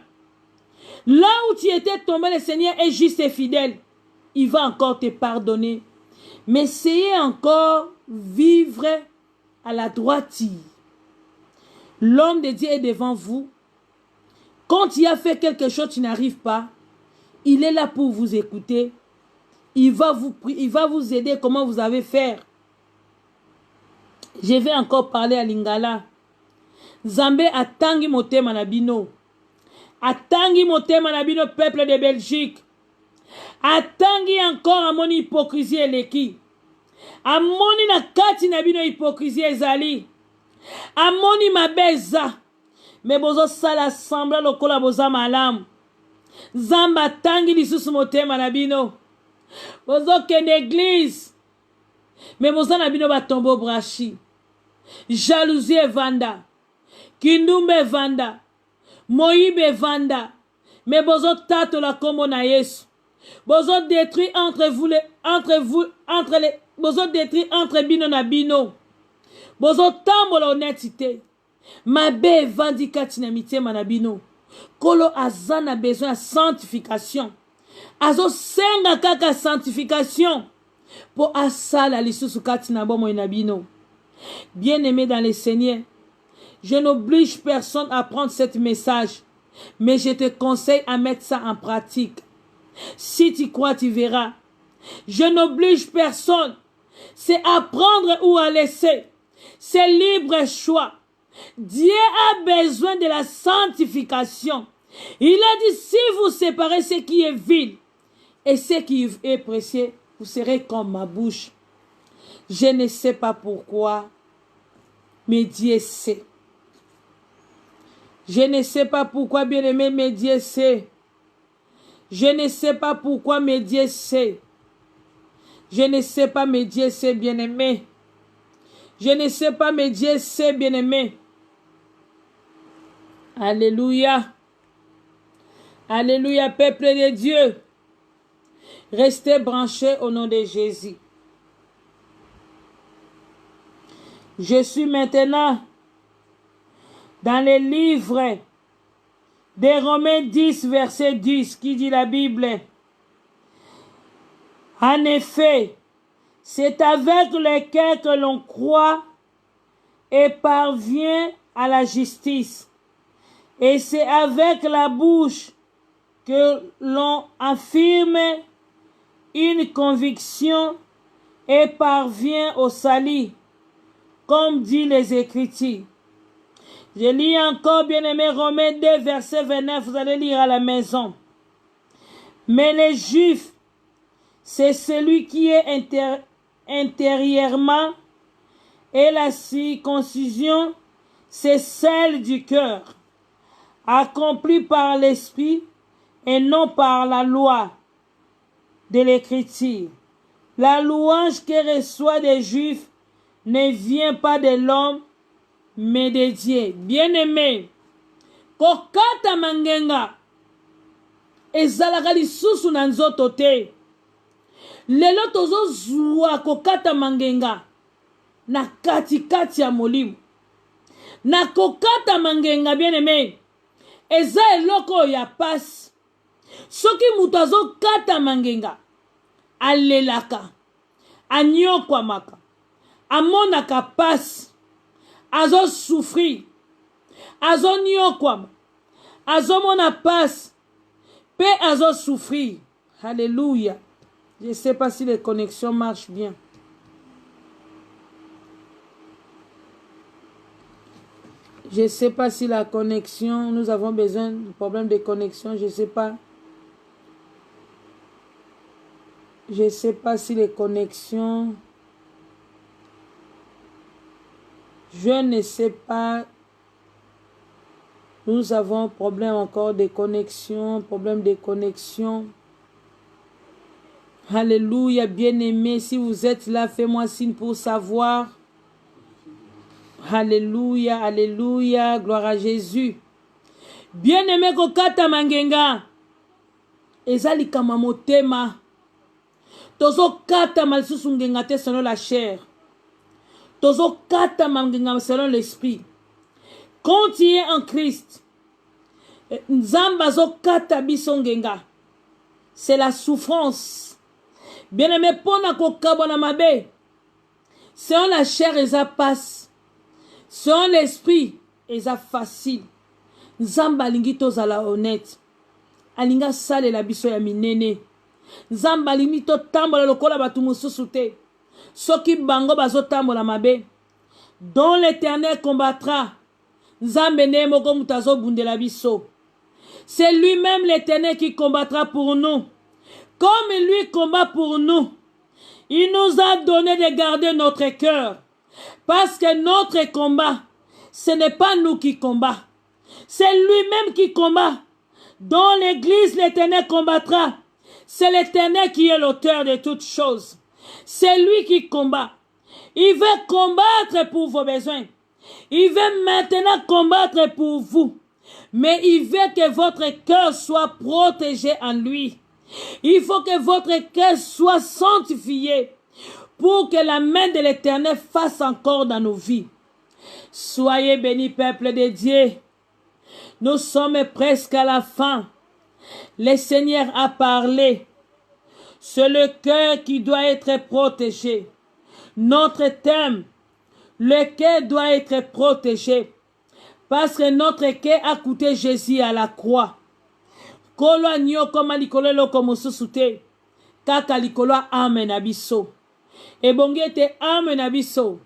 Là où tu étais tombé, le Seigneur est juste et fidèle. Il va encore te pardonner. Mais essayez encore vivre à la droiture. L'homme de Dieu est devant vous. Quand tu as fait quelque chose, tu n'arrives pas. Il est là pour vous écouter. Il va vous aider comment vous avez faire. Je vais encore parler à Lingala. Zambé atangi motema na bino. Atangi motema na bino, peuple de Belgique. Atangi encore amoni hypocrisie eleki. Amoni na kati na bino hypocrisie ezali. Amoni mabeza. Me bozo sala sembla lokola boza malamu. Zamba tangi lisusu motema na bino. Bozo kende église. Me boza na bino batombo brachi. Jalousie evanda. Kindumbe vanda. Moïbe vanda. Mais bozo tato la kombo na Yesu. Bozo détruit entre bino na bino. Bozo tambola honnêteté. Mabe vandi katina mitema na bino. Kolo azana besoin de sanctification. Azo senga kaka sanctification. Pour asala lisusu katina bomo inabino. Bien-aimé dans le Seigneur, je n'oblige personne à prendre ce message, mais je te conseille à mettre ça en pratique. Si tu crois, tu verras. Je n'oblige personne. C'est à prendre ou à laisser. C'est libre choix. Dieu a besoin de la sanctification. Il a dit, si vous séparez ce qui est vil et ce qui est précieux, vous serez comme ma bouche. Je ne sais pas pourquoi, mais Dieu sait. Je ne sais pas pourquoi, bien-aimé, mais Dieu sait. Je ne sais pas pourquoi, mais Dieu sait. Je ne sais pas, mais Dieu sait, bien-aimé. Je ne sais pas, mais Dieu sait, bien-aimé. Alléluia. Alléluia, peuple de Dieu. Restez branchés au nom de Jésus. Je suis maintenant dans le livre de Romains 10, verset 10, qui dit la Bible. En effet, c'est avec le cœur que l'on croit et parvient à la justice. Et c'est avec la bouche que l'on affirme une conviction et parvient au salut, comme dit les Écritures. Je lis encore, bien-aimé, Romains 2, verset 29, vous allez lire à la maison. Mais les Juifs, c'est celui qui est intérieurement, et la circoncision, c'est celle du cœur, accomplie par l'Esprit et non par la loi de l'Écriture. La louange que reçoit des Juifs ne vient pas de l'homme, mais de Dieu. Bien-aimé, kokata mangenga ezalaka lisusu na nzoto te. Lelo tozozwa kokata mangenga na katikati ya molimo. Na kokata mangenga, bien-aimé, eza eloko ya pasi. Soki mutu azokata mangenga, alelaka, anyokwamaka, amonaka pasi, azo souffrir, azo nyokwama, azo mona pasi, pe azo souffrir. Alléluia. Je ne sais pas si les connexions marchent bien. Je ne sais pas si la connexion, nous avons besoin de problème de connexion, je ne sais pas. Je ne sais pas si les connexions... Je ne sais pas. Nous avons problème encore de connexion, problème de connexion. Alléluia, bien-aimé, si vous êtes là, fais-moi signe pour savoir. Alléluia, alléluia, gloire à Jésus. Bien-aimé, kokata mangenga. Ezali kama motema. Tozo kata malisusu ngenga te selon la chair. Tozo kata mangenga selon l'esprit. Quand tu es en Christ, Nzamba zo kata biso ngenga. C'est la souffrance. Bien-aimé, pona kokabona mabe. Selon la chair, eza passe. Selon l'esprit, eza facile. Nzamba lingi tozala honnête. Alinga sale la biso ya minene. Nzamba lingi to tambola lokola batu mususu te. Soki bango bazo tambola mabe. Dont l'Éternel combattra. Nzambe ne moko mutazo bundela biso. C'est lui-même l'Éternel qui combattra pour nous. Comme lui combat pour nous. Il nous a donné de garder notre cœur. Parce que notre combat, ce n'est pas nous qui combat. C'est lui-même qui combat. Dans l'église, l'Éternel combattra. C'est l'Éternel qui est l'auteur de toutes choses. C'est lui qui combat. Il veut combattre pour vos besoins. Il veut maintenant combattre pour vous. Mais il veut que votre cœur soit protégé en lui. Il faut que votre cœur soit sanctifié pour que la main de l'Éternel fasse encore dans nos vies. Soyez bénis, peuple de Dieu. Nous sommes presque à la fin. Le Seigneur a parlé. C'est le cœur qui doit être protégé. Notre thème, le cœur doit être protégé. Parce que notre cœur a coûté Jésus à la croix. Kolo anyo koma likolo loko mosusu te. Kaka likolo ame na biso. Ebongi te ame na biso.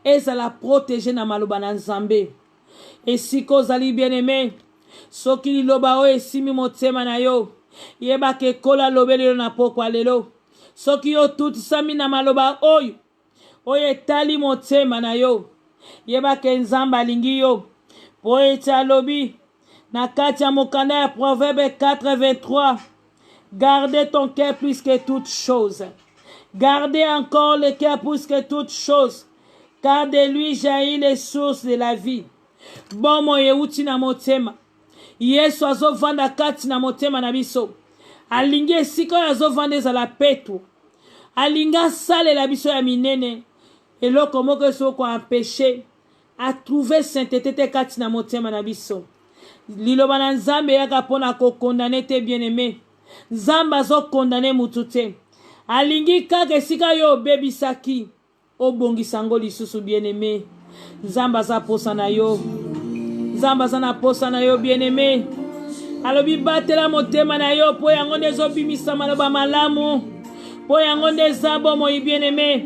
Ezala protégé na maloba na Nzambe. Esiko ozali bien-aimé. Soki liloba o esimi motema na yo. Yeba ke kola lobelelo na pokwa lelo. Soki yo tutisami na maloba oyo. Oyo etali motema na yo. Yeba ke Nzambe alingi yo. Poete alobi. Na kati ya mokanda ya Proverbe 4:23. Gardez ton cœur plus que toute chose. Gardez encore le cœur plus que toute chose. Car de lui jaillit les sources de la vie. Bon mo yeuti na motema. Yesu azovanda kati na motema na biso. Alingi esika oyo azovanda ezala petu. Alingi asalela biso ya minene. Eloko moko esoko empêché a trouver sainteté te kati na motema na biso. Liloba na Nzambe yaka pona ko condamner te bien-aimé. Nzambe azo condamner mutu te. Alingi kaka esika yo obebisaki. Obongisa ngo lisusu bien-aimé. Nzambe aza posa na yo. Nzambe aza na posa na yo bien-aimé. Alobi batela motema na yo po yango ndezo bimisa maloba malamu. Po yango ndeza bomo bien-aimé.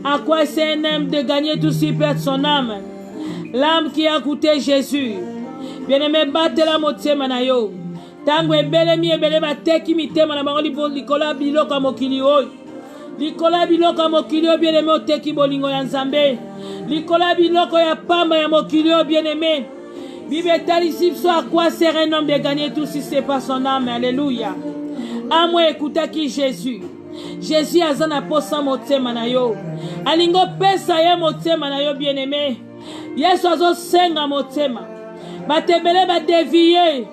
À quoi c'est un homme de gagner tout si perd son âme? L'âme qui a coûté Jésus. Bien-aimé, batela motema na yo. Tango ebele mi ebele bateki mitema na bango likola biloko mokili oyo. Likola biloko mokili oyo bien-aimé oteki bolingo ya Nzambe. Likola biloko ya pamba ya mokili oyo bien-aimé. Bible talisi biso à quoi sert un homme de gagner tout si c'est pas son âme. Alléluia. Amo ekutaki Jésus. Jésus azana posa motema na yo. Alingo pesa ye motema na yo bien-aimé. Yesu azo senga motema. Batebele ba dévier.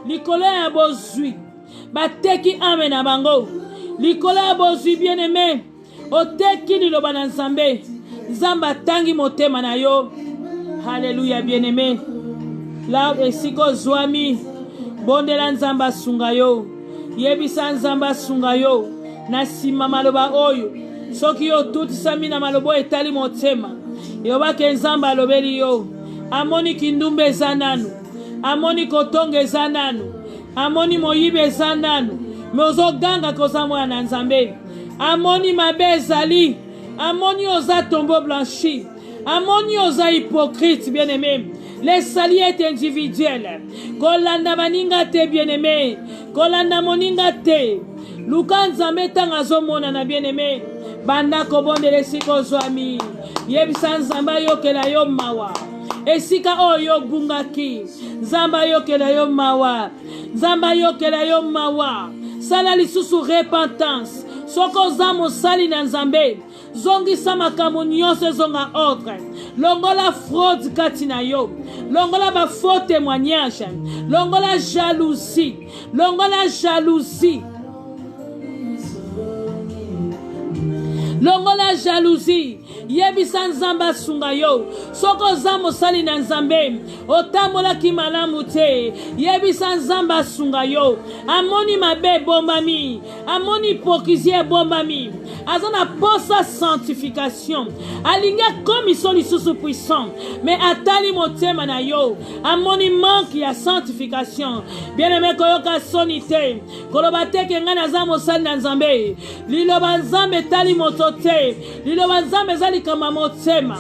Likolo ya bozui. Bateki ame na bango. Likolo ya bozui bien-aimé. Oteki liloba na Nzambe. Nzamba tangi motema na yo. Alléluia bien-aimé. La esiko zwami. Bondela Nzamba sunga yo. Yebisa Nzamba sunga yo. Na sima maloba oyo. Soki yo tutisami na malobo etali motema. Yobake Nzamba alobeli yo. Amoni kindumbe zananu. Amoni kotonge zananu. Amoni moyibe zananu. Meozo ganga koza mwana na Nzambe. Amoni mabe ezali. Amoni oza tombeau blanchi. Amoni oza hypocrite bien-aimé. Les salis est individuel. Kolanda baninga te bien-aimé. Kolanda moninga te. Luka Nzambe tanga zomona na bien-aimé. Banda kobondele siko zwami. Yebisa Nzamba yokela yo mawa. Esika oyo bungaki. Nzamba yokela yo mawa. Nzamba yokela yo mawa. Sala lisusu repentance. Soko zamo sali na Nzambe. Zongi sama nyonso zonga ordre. Longola fraude katina yo. Longola ba faux témoignage. Longola jalousie. Longola jalousie. Longola jalousie. Yebisa Nzamba sunga yo. Soko zamo sali na Nzambe. Otamola ki malamu te. Yebisa Nzamba sunga yo. Amoni mabe bombami. Amoni hypocrisie bombami. Azana posa sanctification. Alinga commission lisusu puissant. Mais atali motema na yo. Amoni manque ya sanctification. Bien-aimé koyoka sonite. Koloba teke ngana zamo sali na Nzambe. Liloba Nzambe tali motote. Liloba Nzambe zali kama motema.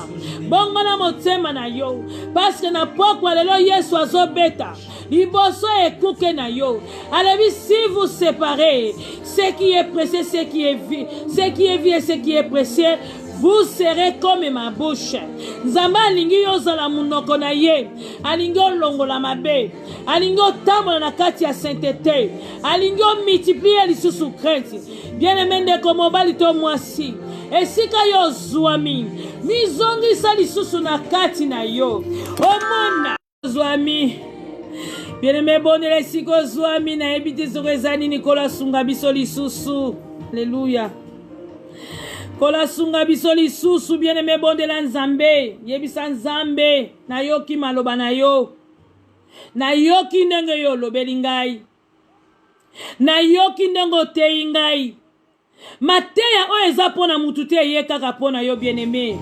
Bongo na motema na yo. Parce que na pokwa lelo Yesu azobeta. Liboso ekuke na yo. Alebi si vous séparez ce qui est pressé, ce qui est vie, ce qui est vie et ce qui est précieux, vous serez comme ma bouche. Nzamba alingi yo zala munoko na ye. Alingi longola mabe. Alingi tambola na kati ya sainteté. Alingi multiplier lisusu crainte. Bien-aimé ndeko mobali to mwasi. Esika yo zwami. Mizongisa lisusu na kati na yo. Omona zwami. Bien-aimé bonele siko zwami na ebiti zokezani nikola sunga biso lisusu. Alléluia. Kola sunga biso lisusu bien-aimé bondela Nzambe. Yebisa Nzambe na yoki maloba na yo. Na yoki ndenge yo lobeli ngai. Na yoki ndenge oteyi ngai. Mateya oyo eza pona mutu te ye kaka pona yo bien-aimé.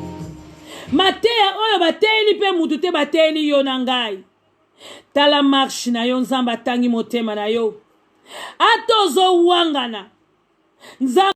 Mateya oyo bateyeli pe mutu te bateyeli yo na ngai. Tala marche na yo Nzambe atangi motema na yo. Atozo wangana. Nzambe